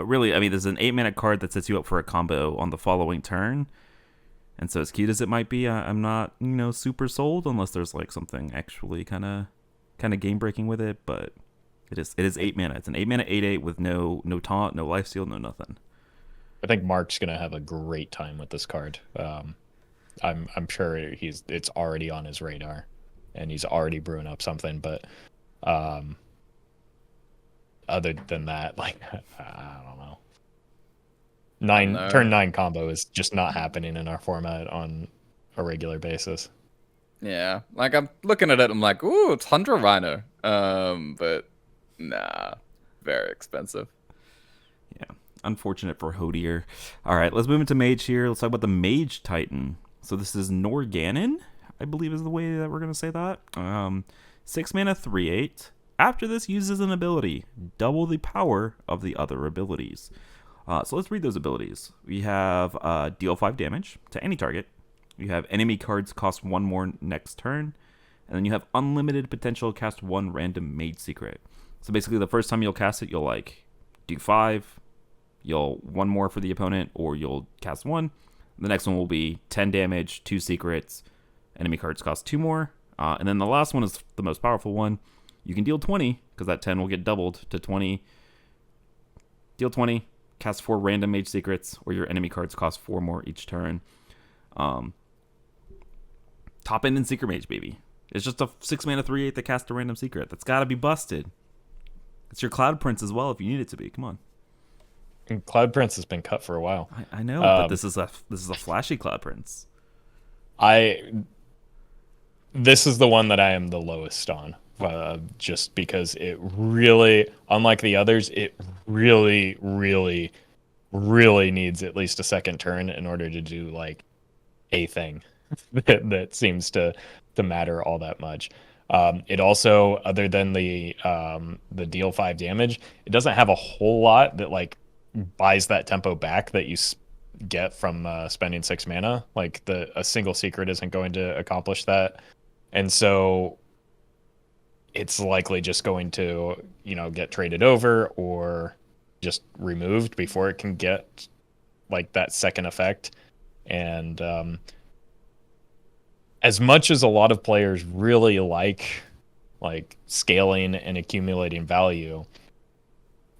really, I mean, there's an 8-mana card that sets you up for a combo on the following turn. And so as cute as it might be, I'm not, super sold unless there's like something actually kind of game breaking with it. But it is 8 mana. It's an 8-mana 8/8 with no taunt, no lifesteal, no nothing. I think Mark's gonna have a great time with this card. I'm sure it's already on his radar, and he's already brewing up something. But other than that, like I don't know. Turn 9 combo is just not happening in our format on a regular basis. Yeah, like I'm looking at it, I'm like, ooh, it's 100 Rhino. But nah, very expensive. Yeah, unfortunate for Hodir. All right, let's move into Mage here. Let's talk about the Mage Titan. So this is Norganon, I believe is the way that we're gonna say that. 6 mana 3/8. After this, uses an ability, double the power of the other abilities. So let's read those abilities. We have deal 5 damage to any target. You have enemy cards cost 1 more next turn. And then you have unlimited potential cast 1 random Mage Secret. So basically the first time you'll cast it, you'll like do 5. You'll 1 more for the opponent, or you'll cast 1. The next one will be 10 damage, 2 secrets. Enemy cards cost 2 more. And then the last one is the most powerful one. You can deal 20, because that 10 will get doubled to 20. Deal 20, cast 4 random Mage Secrets, or your enemy cards cost 4 more each turn. Top end in Secret Mage, baby. It's just a 6 mana 3/8 that casts a random secret. That's got to be busted. It's your Cloud Prince as well if you need it to be. Come on. And Cloud Prince has been cut for a while. I know, but this is a flashy Cloud Prince. This is the one that I am the lowest on. Just because it really, unlike the others, it really, really, really needs at least a second turn in order to do like a thing that seems to matter all that much. It also, other than the deal 5 damage, it doesn't have a whole lot that like buys that tempo back that you get from spending 6 mana. Like a single secret isn't going to accomplish that, and so it's likely just going to, get traded over or just removed before it can get like that second effect. And as much as a lot of players really like scaling and accumulating value,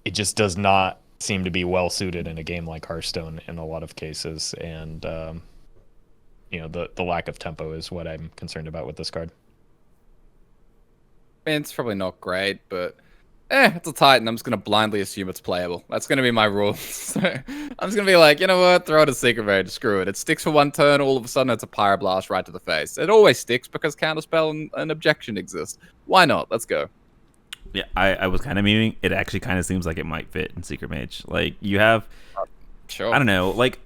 it just does not seem to be well suited in a game like Hearthstone in a lot of cases. And the lack of tempo is what I'm concerned about with this card. I mean, it's probably not great, but it's a Titan. I'm just going to blindly assume it's playable. That's going to be my rule. So I'm just going to be like, you know what? Throw it a Secret Mage. Screw it. It sticks for 1 turn. All of a sudden, it's a Pyroblast right to the face. It always sticks because Counterspell and Objection exist. Why not? Let's go. Yeah, I was kind of meaning it actually kind of seems like it might fit in Secret Mage. Like, you have... Sure. I don't know. Like,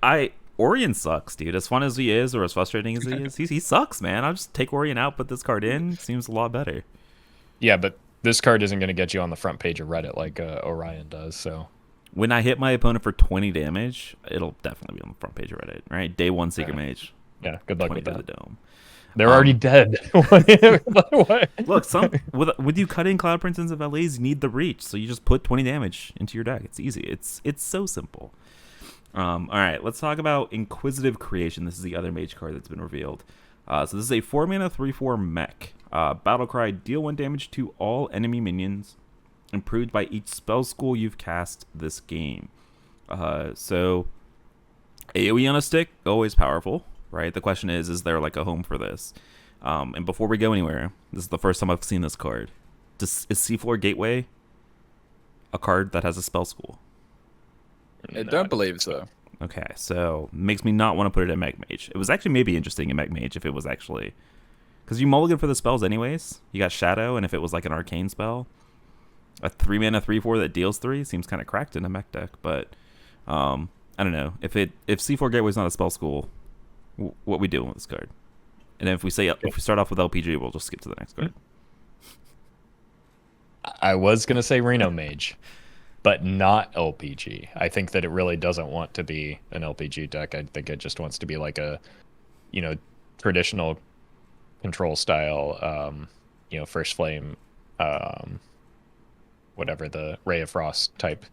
Orion sucks, dude. As fun as he is, or as frustrating as he is, he sucks, man. I'll just take Orion out, put this card in. Seems a lot better. Yeah, but this card isn't going to get you on the front page of Reddit like Orion does. So when I hit my opponent for 20 damage, it'll definitely be on the front page of Reddit, right? Day 1 Secret Mage. Yeah, good luck with to that. the dome. They're already dead. Look, with you cutting Cloud Prince into Valets, you need the reach, so you just put 20 damage into your deck. It's easy. It's so simple. All right, let's talk about Inquisitive Creation. This is the other Mage card that's been revealed. So this is a 4 mana 3/4 mech. Battle Cry, deal 1 damage to all enemy minions, improved by each spell school you've cast this game. So AoE on a stick, always powerful, right? The question is there like a home for this? And before we go anywhere, this is the first time I've seen this card. Is Seafloor Gateway a card that has a spell school? I don't believe so. Okay, so makes me not want to put it in Mech Mage. It was actually maybe interesting in Mech Mage if it was actually, because you mulligan for the spells anyways. You got Shadow, and if it was like an arcane spell, a 3-mana 3/4 that deals 3 seems kind of cracked in a mech deck. But I don't know if C4 Gateway's not a spell school, what we doing with this card? And then if we start off with LPG, we'll just skip to the next card. I was gonna say Reno Mage, but not LPG. I think that it really doesn't want to be an LPG deck. I think it just wants to be like a, traditional control style, First Flame, whatever, the Ray of Frost type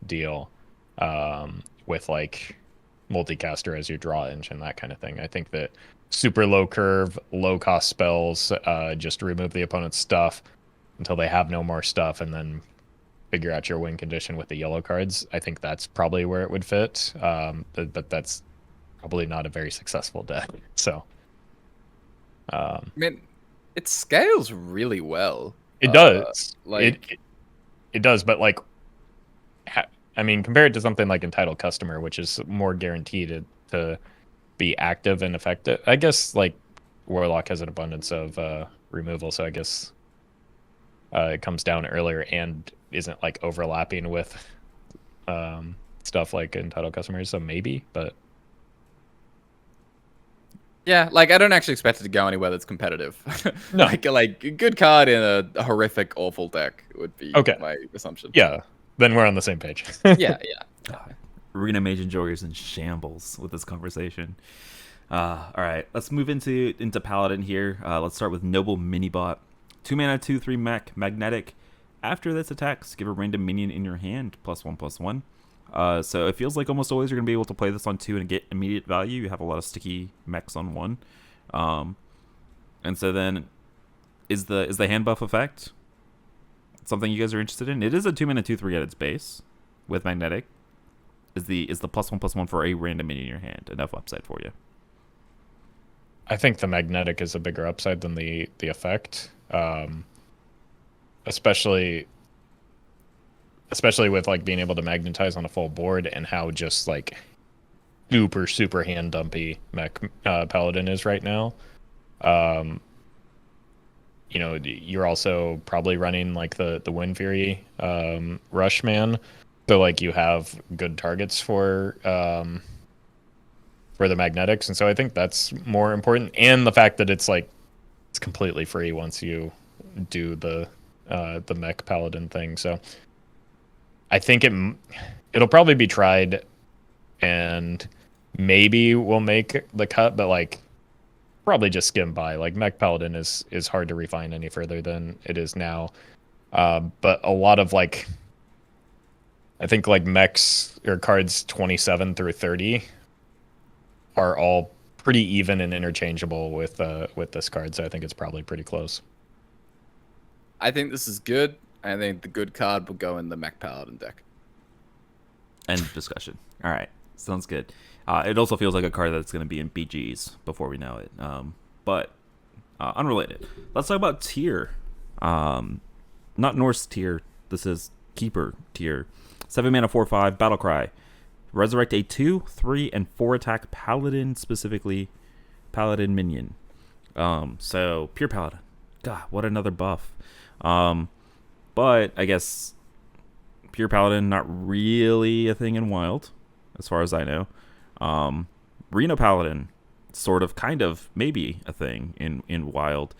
deal, with like multicaster as your draw engine, that kind of thing. I think that super low curve, low cost spells, just remove the opponent's stuff until they have no more stuff, and then figure out your win condition with the yellow cards. I think that's probably where it would fit, but that's probably not a very successful deck. So, I mean, it scales really well. It does. It does, but like, compared to something like Entitled Customer, which is more guaranteed to be active and effective. I guess like Warlock has an abundance of removal, so I guess it comes down earlier and isn't like overlapping with stuff like Entitled Customers, so maybe, but yeah, like I don't actually expect it to go anywhere that's competitive. No. like a good card in a horrific, awful deck would be my assumption. Yeah, then we're on the same page. yeah. Reno Mage enjoyers in shambles with this conversation. All right, let's move into Paladin here. Let's start with Noble Minibot. 2-mana, 2/3 mech, magnetic. After this attacks, give a random minion in your hand +1/+1. So it feels like almost always you're gonna be able to play this on 2 and get immediate value. You have a lot of sticky mechs on 1, and so then is the hand buff effect something you guys are interested in? It is a 2-mana 2/3 at its base with magnetic. Is the +1/+1 for a random minion in your hand enough upside for you? I think the magnetic is a bigger upside than the effect, especially with like being able to magnetize on a full board, and how just like super hand dumpy Mech Paladin is right now. You're also probably running like the Wind Fury Rushman, so like you have good targets for the magnetics, and so I think that's more important. And the fact that it's completely free once you do the Mech Paladin thing. So I think it'll probably be tried, and maybe we'll make the cut, but like probably just skim by. Like Mech Paladin is hard to refine any further than it is now. But a lot of like, I think like mechs or cards 27 through 30 are all pretty even and interchangeable with this card, so I think it's probably pretty close. I think this is good. I think the good card will go in the Mech Paladin deck. End of discussion. All right, sounds good. It also feels like a card that's going to be in BGs before we know it. But unrelated. Let's talk about tier. Not Norse tier. This is Keeper tier. 7-mana 4/5 Battlecry. Resurrect a 2, 3, and 4 attack Paladin, specifically Paladin minion. So pure Paladin. God, what another buff. But I guess pure Paladin not really a thing in Wild, as far as I know. Reno Paladin, sort of, kind of, maybe a thing in Wild.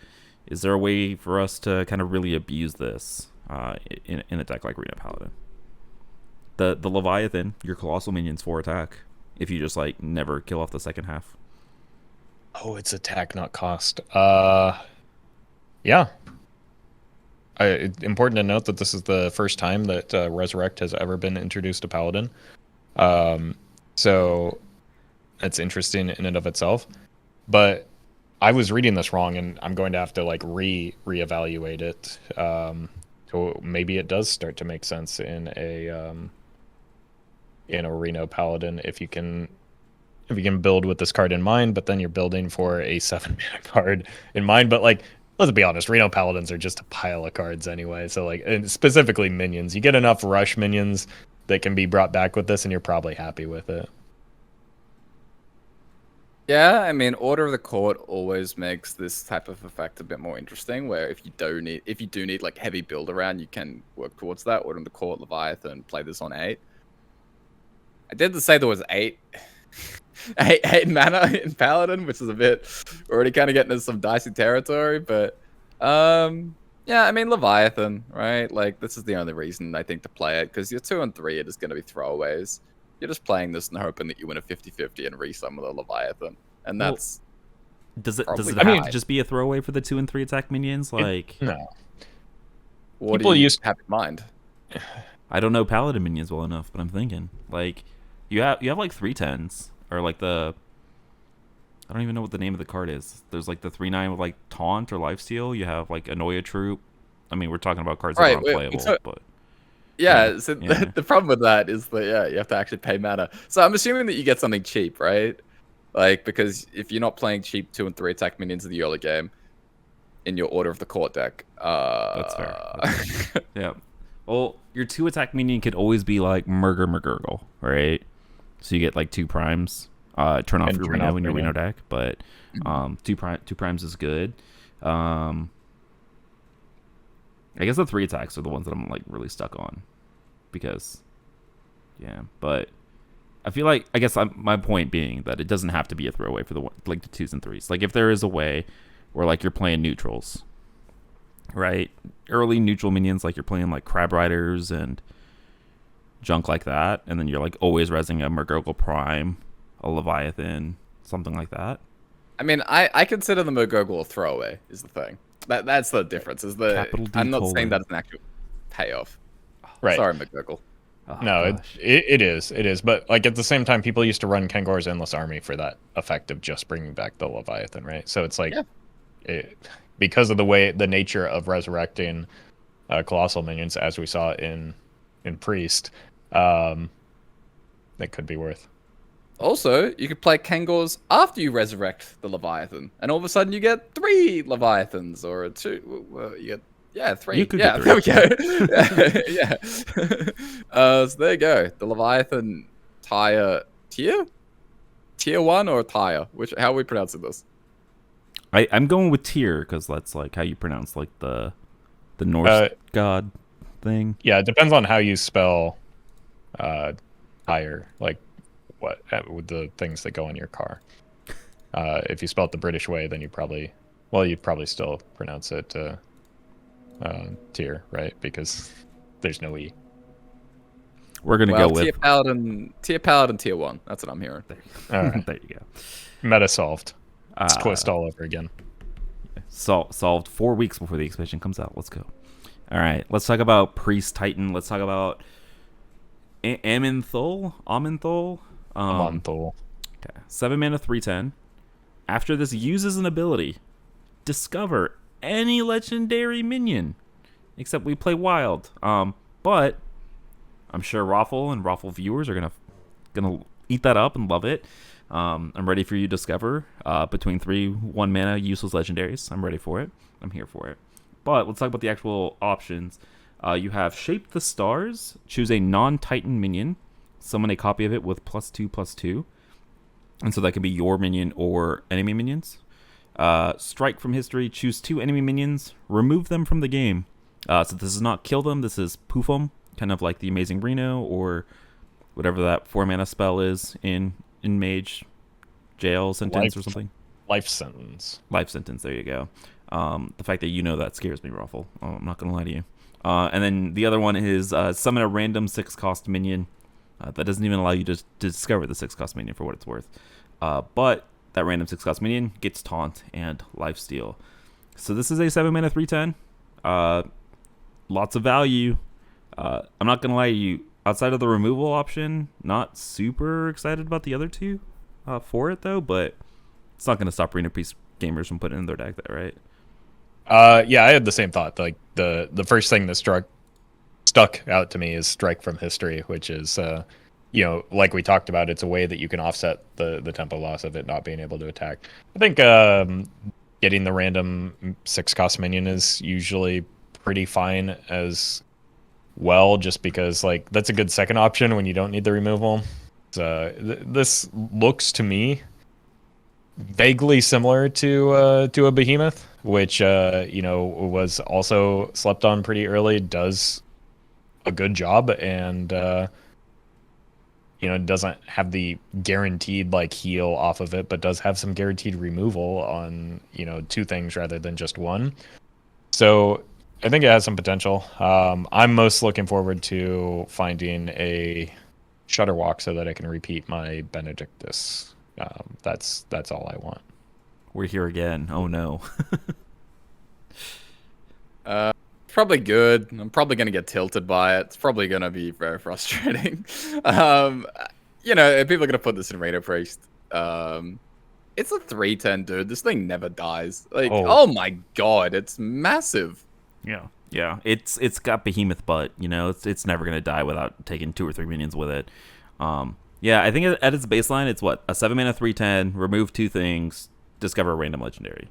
Is there a way for us to kind of really abuse this in a deck like Reno Paladin? The Leviathan, your colossal minions 4 attack. If you just like never kill off the second half. Oh, it's attack, not cost. Yeah. Important to note that this is the first time that Resurrect has ever been introduced to Paladin. So that's interesting in and of itself. But I was reading this wrong, and I'm going to have to like reevaluate it. So maybe it does start to make sense in a Reno Paladin if you can build with this card in mind, but then you're building for a 7-mana card in mind. But like, let's be honest, Reno Paladins are just a pile of cards anyway. So like, and specifically minions, you get enough rush minions that can be brought back with this, and you're probably happy with it. Yeah, I mean, Order of the Court always makes this type of effect a bit more interesting. Where if you do need like heavy build around, you can work towards that. Order of the Court, Leviathan, play this on 8. I did say there was 8, 8 mana in Paladin, which is a bit already kind of getting into some dicey territory. But yeah, I mean Leviathan, right? Like this is the only reason I think to play it because your 2 and 3 are just going to be throwaways. You're just playing this and hoping that you win a 50-50 and resummon the Leviathan, and Well, that's Does it probably have fine. to just be a throwaway for the 2 and 3 attack minions? Like, No. What People do you used- have in mind? I don't know Paladin minions well enough, but I'm thinking like you have like 3/10s or like I don't even know what the name of the card is. There's like the 3/9 with like taunt or lifesteal. You have like Annoy a Troop. I mean, we're talking about cards that Right, are wait, unplayable, so- but Yeah, so yeah. the problem with that is that yeah, you have to actually pay mana. So I'm assuming that you get something cheap, right? Like because if you're not playing cheap 2 and 3 attack minions in the early game in your Order of the Court deck, That's fair. Yeah. Well, your 2 attack minion could always be like McGurgle, right? So you get like 2 primes. Turn off And your turn Reno off in your Reno. Reno deck, but 2 primes is good. I guess the 3 attacks are the ones that I'm like really stuck on because yeah, but I feel like my point being that it doesn't have to be a throwaway for the like the 2s and 3s. Like if there is a way where like you're playing neutrals, right? Early neutral minions, like you're playing like Crab Riders and junk like that, and then you're like always resing a McGurgle Prime, a Leviathan, something like that. I mean, I consider the McGurgle a throwaway. Is the thing that's the difference. Is the Capital D I'm not colon. saying that it's an actual payoff. Right. Sorry, McGurgle. Oh, No, gosh. it is. But like at the same time, people used to run Kengor's Endless Army for that effect of just bringing back the Leviathan, right? So it's like, Yeah. because of the nature of resurrecting colossal minions, as we saw in Priest, that could be worth. Also, you could play Kangors after you resurrect the Leviathan, and all of a sudden you get 3 Leviathans or a 2. Well, you get 3. You could yeah, get there we go. yeah. So there you go. The Leviathan tier 1 or tire? How are we pronouncing this? I'm going with Tyr because that's like how you pronounce like the Norse god thing. Yeah, it depends on how you spell tire, like what with the things that go on your car. If you spell it the British way, then you'd probably still pronounce it tier, right? Because there's no E. We're gonna go with tier Paladin tier 1. That's what I'm hearing. All right. there you go. Meta solved. It's twist all over again. Solved 4 weeks before the expansion comes out. Let's go. All right, let's talk about Priest Titan. Let's talk about Amenthul. Monthol. Okay. 7 mana, 3/10. After this uses an ability, discover any legendary minion. Except we play wild. But I'm sure Roffle and Roffle viewers are gonna eat that up and love it. I'm ready for you to discover between 3 1 mana useless legendaries. I'm ready for it. I'm here for it. But let's talk about the actual options. You have Shape the Stars. Choose a non-Titan minion. Summon a copy of it with +2/+2. And so that can be your minion or enemy minions. Strike from history. Choose 2 enemy minions. Remove them from the game. So this is not kill them. This is poof them. Kind of like the Amazing Reno or whatever that 4 mana spell is in Mage. Jail sentence or something. Life sentence. Life sentence. There you go. The fact that you know that scares me, Ruffle. I'm not going to lie to you. And then the other one is summon a random 6-cost minion. That doesn't even allow you to discover the 6-cost minion for what it's worth. But that random 6-cost minion gets taunt and lifesteal. So this is a 7 mana 3/10. Lots of value. I'm not going to lie to you. Outside of the removal option, not super excited about the other 2 for it, though. But it's not going to stop Reno Peace gamers from putting it in their deck, there, right? Yeah, I had the same thought. Like the first thing that stuck out to me is Strike from History, which is like we talked about, it's a way that you can offset the tempo loss of it not being able to attack. I think getting the random 6-cost minion is usually pretty fine as well, just because like that's a good second option when you don't need the removal. So this looks to me vaguely similar to a behemoth, which was also slept on pretty early. Does a good job, and doesn't have the guaranteed like heal off of it, but does have some guaranteed removal on two things rather than just one. So I think it has some potential. I'm most looking forward to finding a Shutterwalk so that I can repeat my Benedictus. That's all I want. We're here again. Oh no. Probably good. I'm probably gonna get tilted by it. It's probably gonna be very frustrating. If people are gonna put this in Reno Priest. It's a 3/10, dude. This thing never dies. Like, oh my god, it's massive. Yeah. It's got behemoth butt. It's never gonna die without taking 2 or 3 minions with it. Yeah, I think at its baseline, it's what, a 7-mana 3/10, remove 2 things, discover a random legendary.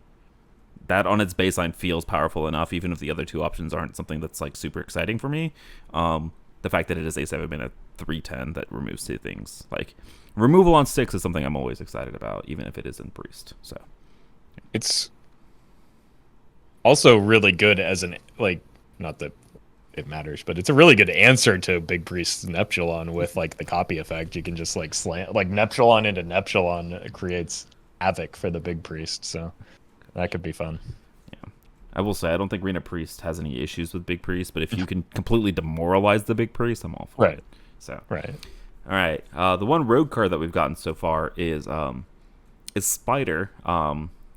That on its baseline feels powerful enough, even if the other 2 options aren't something that's like super exciting for me. The fact that it is a 7-mana 3/10 that removes 2 things, like removal on 6 is something I'm always excited about, even if it is in Priest. So it's also really good as an not that it matters, but it's a really good answer to Big Priest's Neptulon with like the copy effect. You can just like slant like Neptulon into Neptulon. It creates havoc for the Big Priest, so that could be fun. Yeah, I will say I don't think Reno Priest has any issues with Big Priest, but if you can completely demoralize the Big Priest, I'm all for it. So right. All right. The one rogue card that we've gotten so far is Spider,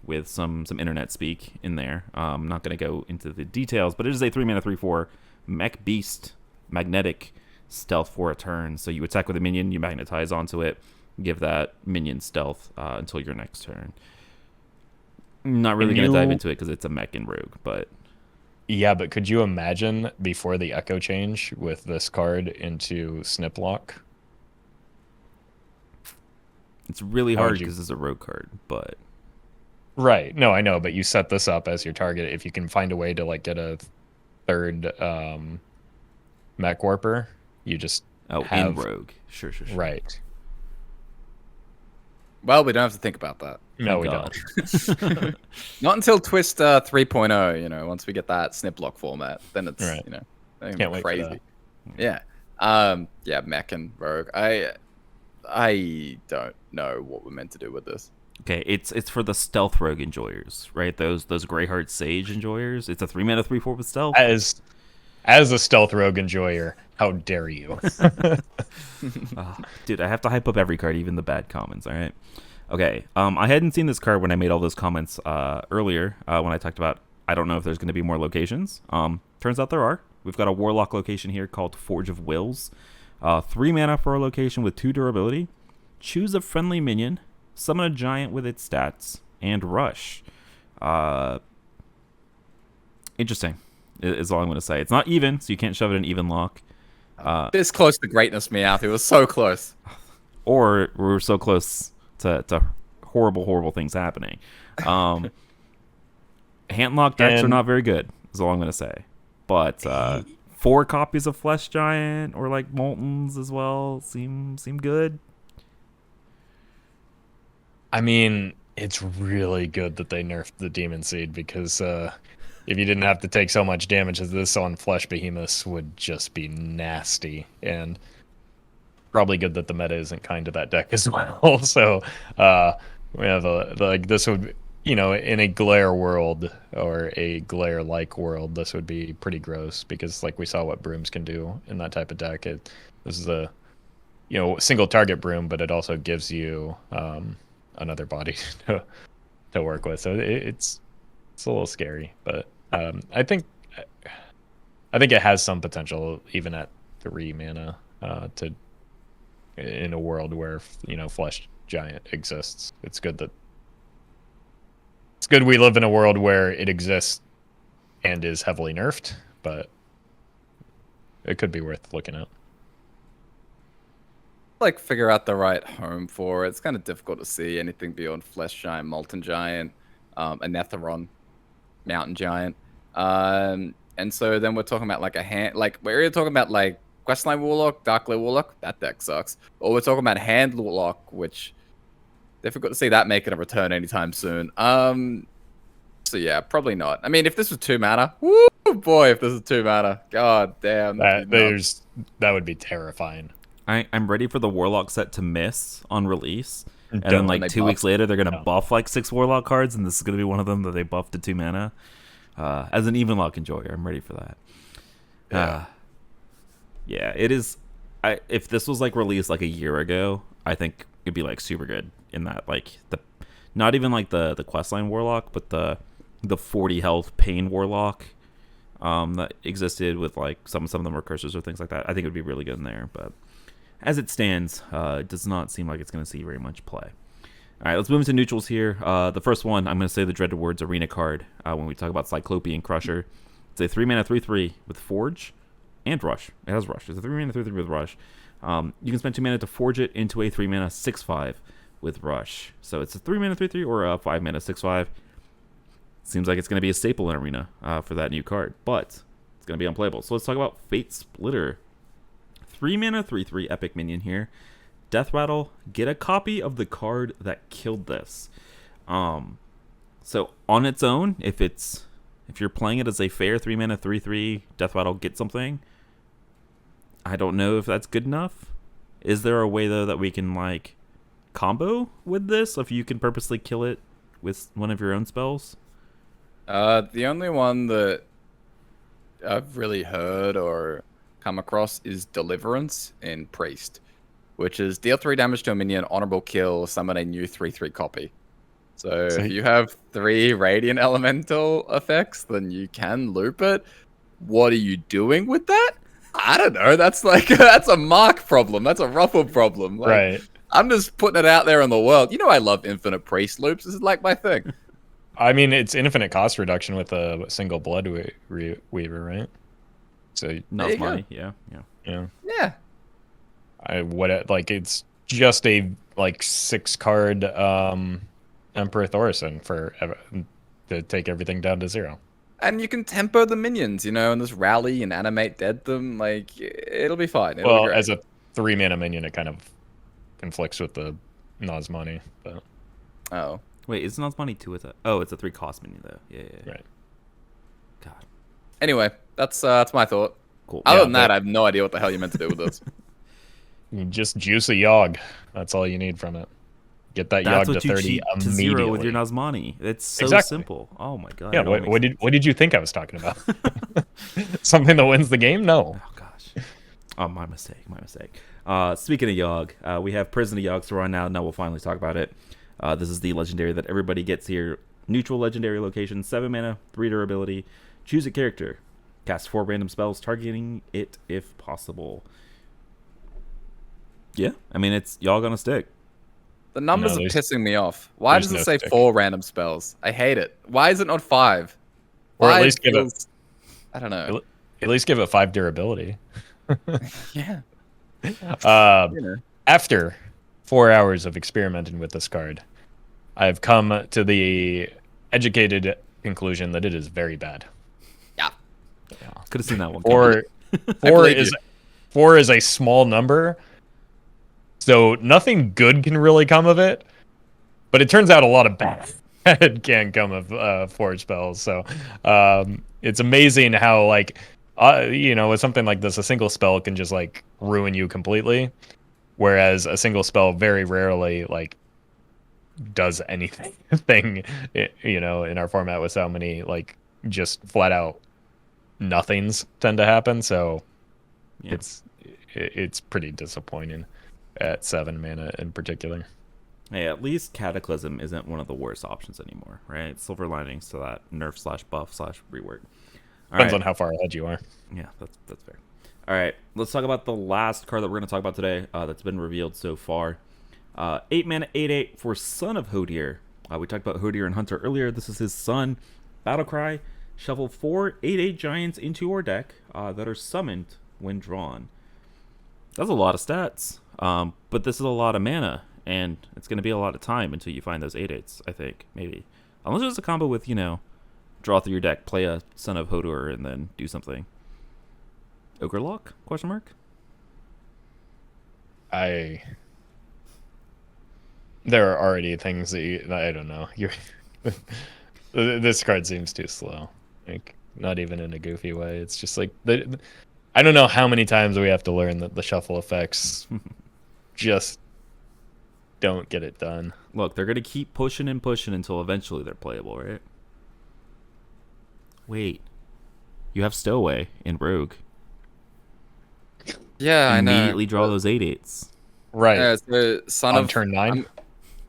with some internet speak in there. I'm not going to go into the details, but it is a 3-mana 3/4 Mech Beast, magnetic stealth for a turn. So you attack with a minion, you magnetize onto it, give that minion stealth until your next turn. I'm not really going to dive into it because it's a mech and rogue, but yeah, but could you imagine before the echo change with this card into Sniplock? It's really hard because it's a rogue card, but right. No, I know, but you set this up as your target. If you can find a way to like get a third mech warper, you just in rogue. Sure. Right. Well, we don't have to think about that. No, we don't. Not until Twist 3.0, once we get that Sniplock format, then it's, right. Can't wait crazy. Yeah. Yeah, mech and rogue. I don't know what we're meant to do with this. Okay, it's for the stealth rogue enjoyers, right? Those Greyheart Sage enjoyers. It's a 3-mana 3/4 with stealth. As a stealth rogue enjoyer, how dare you? Dude, I have to hype up every card, even the bad commons, all right? Okay, I hadn't seen this card when I made all those comments earlier when I talked about I don't know if there's going to be more locations. Turns out there are. We've got a Warlock location here called Forge of Wills. 3 mana for a location with 2 durability. Choose a friendly minion. Summon a giant with its stats. And rush. Interesting is all I'm going to say. It's not even, so you can't shove it in even lock. This close to greatness, Meowth. It was so close. Or we're so close to horrible things happening. Handlock decks are not very good, is all I'm going to say. But 4 copies of Flesh Giant or like Moltons as well seem good. I mean, it's really good that they nerfed the Demon Seed because if you didn't have to take so much damage as this on Flesh Behemoths would just be nasty. And probably good that the meta isn't kind to that deck as well. So we have this would, in a glare world or a glare-like world, this would be pretty gross because like we saw what brooms can do in that type of deck. This is a single target broom, but it also gives you another body to work with. So it's a little scary, but I think it has some potential even at 3 mana to in a world where Flesh Giant exists. It's good we live in a world where it exists and is heavily nerfed, but it could be worth looking at. Figure out the right home for it. It's kind of difficult to see anything beyond Flesh Giant, Molten Giant, Anetheron, Mountain Giant. And so then we're talking about we're either talking about Questline Warlock, Darkglare Warlock, that deck sucks. Or we're talking about Hand Warlock, which difficult to see that making a return anytime soon. So yeah, probably not. I mean, if this was 2 mana, woo boy, if this is 2 mana, god damn. That would be terrifying. I'm ready for the Warlock set to miss on release, and Don't. then like 2 weeks later they're gonna No. buff like 6 Warlock cards, and this is gonna be one of them that they buffed to 2 mana. As an even luck enjoyer, I'm ready for that. Yeah, it is. If this was like released like a year ago, I think it'd be like super good in that like not even like the questline Warlock, but the 40 health Pain Warlock that existed with like some of them were cursors or things like that. I think it would be really good in there, but as it stands, it does not seem like it's going to see very much play. All right, let's move into neutrals here. The first one, I'm going to say the dreaded words Arena card when we talk about Cyclopean Crusher. It's a 3-mana 3/3 with Forge and Rush. It has Rush. It's a 3-mana 3/3 with Rush. You can spend 2 mana to forge it into a 3-mana 6/5 with Rush. So it's a 3-mana 3/3 or a 5-mana 6/5. Seems like it's going to be a staple in Arena for that new card, but it's going to be unplayable. So let's talk about Fate Splitter. 3-mana 3/3 epic minion here. Death Rattle, get a copy of the card that killed this. So on its own, if you're playing it as a fair 3-mana 3/3 Death Rattle, get something. I don't know if that's good enough. Is there a way though that we can like combo with this if you can purposely kill it with one of your own spells? The only one that I've really heard or come across is Deliverance in Priest, which is deal 3 damage to a minion, honorable kill, summon a new 3/3 copy. So if you have 3 Radiant Elemental effects, then you can loop it. What are you doing with that? I don't know. That's like that's a Mark problem. That's a Ruffle problem. Like, Right. I'm just putting it out there in the world. You know, I love infinite priest loops. This is like my thing. I mean, it's infinite cost reduction with a single Blood Weaver, right? So Nazmani, yeah. Yeah. It's just a like 6-card Emperor Thorison to take everything down to 0. And you can tempo the minions, you know, and just rally and animate dead them. Like, it'll be fine. It'll be Well, great. as a 3-mana minion, it kind of conflicts with the Nazmani, but Oh. Wait, is Nazmani 2 with a... Oh, it's a 3 cost minion, though. Yeah. right. God, Anyway, that's my thought. cool. Other Yeah, than that, I have no idea what the hell you're meant to do with this. You just juice a Yogg. That's all you need from it. Get that That's Yogg what to you 30 cheat to immediately. 0 with your Nazmani. It's so Exactly. simple. Oh my god. Yeah, it all makes sense. what did you think I was talking about? Something that wins the game? No. Oh gosh. Oh, my mistake. Speaking of Yogg, we have Prison of Yogg to run now. Now we'll finally talk about it. This is the legendary that everybody gets here. Neutral legendary location, 7 mana, 3 durability. Choose a character. Cast 4 random spells, targeting it if possible. Yeah, I mean, it's Yogg on a stick. The numbers No, are there's- pissing me off. Why there's does it no say stick. 4 random spells? I hate it. Why is it not 5? Or at 5 least give it- feels... I don't know. At least give it 5 durability. Yeah. You know. After 4 hours of experimenting with this card, I've come to the educated conclusion that it is very bad. Yeah. Could have seen that one. Four believe is you. 4 is a small number, so nothing good can really come of it. But it turns out a lot of bad can come of forge spells. So it's amazing how with something like this, a single spell can just like ruin you completely, whereas a single spell very rarely does anything. In our format with so many just flat out nothings tend to happen. So Yeah. it's pretty disappointing at 7 mana in particular. Hey, at least Cataclysm isn't one of the worst options anymore, right? Silver linings to that nerf/buff/rework. All Depends right. on how far ahead you are. Yeah, that's fair. All right, let's talk about the last card that we're going to talk about today that's been revealed so far. 8 mana, 8/8 for Son of Hodir. We talked about Hodir and Hunter earlier. This is his son. Battlecry. Shuffle 4 8/8 giants into your deck that are summoned when drawn. That's a lot of stats, but this is a lot of mana, and it's going to be a lot of time until you find those 8/8s, I think, maybe. Unless there's a combo with, draw through your deck, play a Son of Hodir, and then do something. Ogre Lock? there are already things that I don't know. This card seems too slow. Like, not even in a goofy way. It's just like I don't know how many times we have to learn that the shuffle effects just don't get it done. Look, they're gonna keep pushing and pushing until eventually they're playable, right? Wait, you have Stowaway in Rogue. Yeah, I know. Immediately draw those 8/8s. Right. Yeah, so son On of turn 9.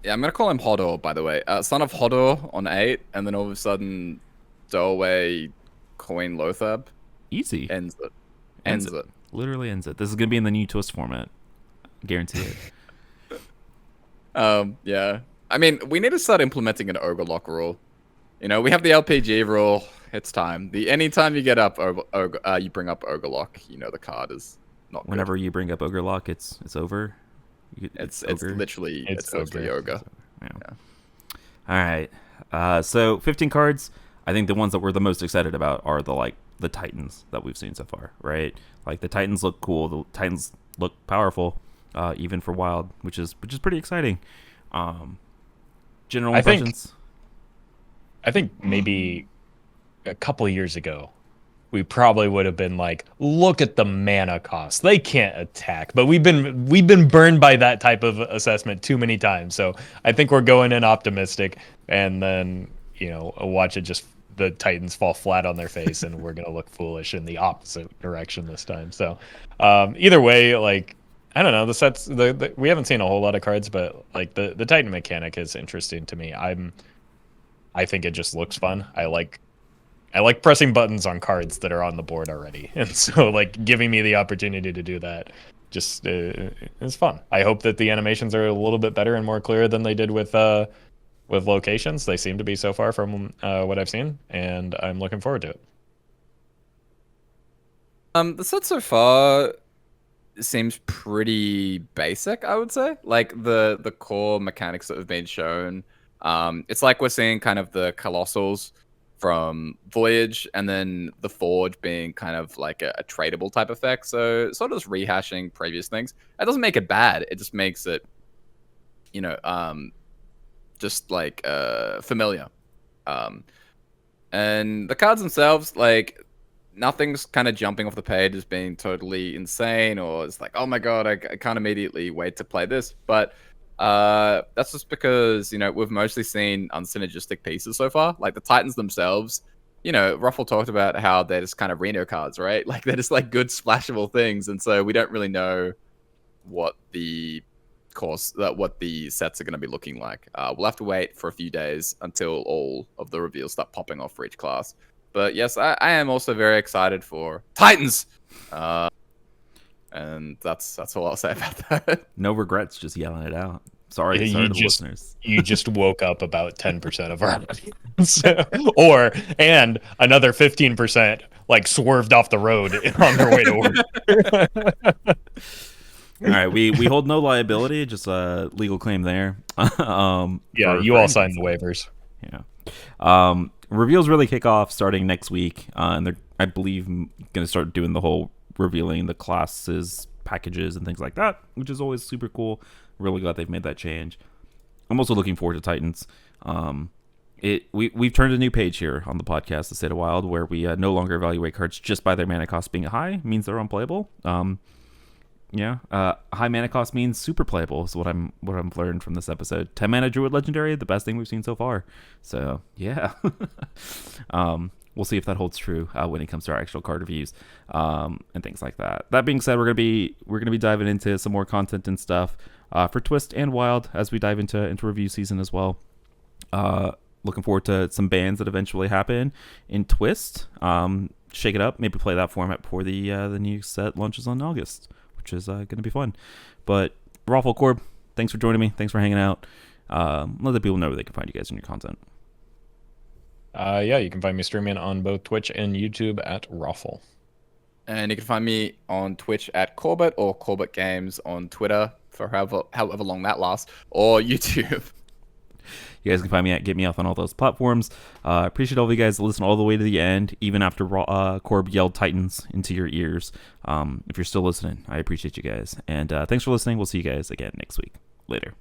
I'm gonna call him Hodor, by the way. Son of Hodor on 8, and then all of a sudden, Stowaway, Coin Lothab Easy. ends it. Literally ends it. This is gonna be in the new Twist format. Guarantee it. Yeah. I mean, we need to start implementing an Ogre Lock rule. You know, we have the LPG rule. It's time. Anytime you get up, you bring up Ogre Lock. You know the card is not good. Whenever you bring up Ogre Lock, it's over. It's ogre. literally Ogre. Yeah. All right. So 15 cards. I think the ones that we're the most excited about are the Titans that we've seen so far, right? Like the Titans look cool. The Titans look powerful, even for Wild, which is pretty exciting. General impressions. I think maybe a couple of years ago, we probably would have been like, look at the mana cost. They can't attack. But we've been burned by that type of assessment too many times. So I think we're going in optimistic, and then, watch it just the Titans fall flat on their face, and we're gonna look foolish in the opposite direction this time. So either way, like, I don't know, the sets we haven't seen a whole lot of cards, but like the Titan mechanic is interesting to me. I think it just looks fun. I like pressing buttons on cards that are on the board already. And so, like, giving me the opportunity to do that just is fun. I hope that the animations are a little bit better and more clear than they did with locations. They seem to be so far from what I've seen, and I'm looking forward to it. The set so far seems pretty basic, I would say. Like, the core mechanics that have been shown. It's like we're seeing kind of the Colossals from Voyage, and then the Forge being kind of like a tradable type effect. So sort of just rehashing previous things. That doesn't make it bad. It just makes it, just like familiar. And the cards themselves, like, nothing's kind of jumping off the page as being totally insane, or it's like, oh my god, I can't immediately wait to play this. But that's just because, we've mostly seen unsynergistic pieces so far. Like the Titans themselves, Roffle talked about how they're just kind of Reno cards, right? Like they're just like good splashable things, and so we don't really know what the sets are going to be looking like. We'll have to wait for a few days until all of the reveals start popping off for each class. But yes, I am also very excited for Titans. And that's all I'll say about that. No regrets, just yelling it out. Sorry to the listeners. You just woke up about 10% of our audience. and another 15% like swerved off the road on their way to work. All right, we hold no liability, just a legal claim there. Yeah, you all signed the waivers. Yeah. Reveals really kick off starting next week, and they're, I believe, going to start doing the whole revealing the classes, packages, and things like that, which is always super cool. Really glad they've made that change. I'm also looking forward to Titans. We've turned a new page here on the podcast, The State of Wild, where we no longer evaluate cards just by their mana cost being high, means they're unplayable. High mana cost means super playable is what I'm learned from this episode. 10 mana Druid Legendary, the best thing we've seen so far. So yeah. We'll see if that holds true when it comes to our actual card reviews and things like that. That being said, we're gonna be diving into some more content and stuff for Twist and Wild as we dive into review season as well. Looking forward to some bans that eventually happen in Twist. Shake it up, maybe play that format before the new set launches on August, which is going to be fun. But Roffle, Corb, thanks for joining me. Thanks for hanging out. Let the people know where they can find you guys in your content. You can find me streaming on both Twitch and YouTube at Roffle. And you can find me on Twitch at Corbett or Corbettgames on Twitter for however long that lasts, or YouTube. You guys can find me at Get Me Off on all those platforms. Appreciate all of you guys that listen all the way to the end, even after Corb yelled Titans into your ears. If you're still listening, I appreciate you guys. And thanks for listening. We'll see you guys again next week. Later.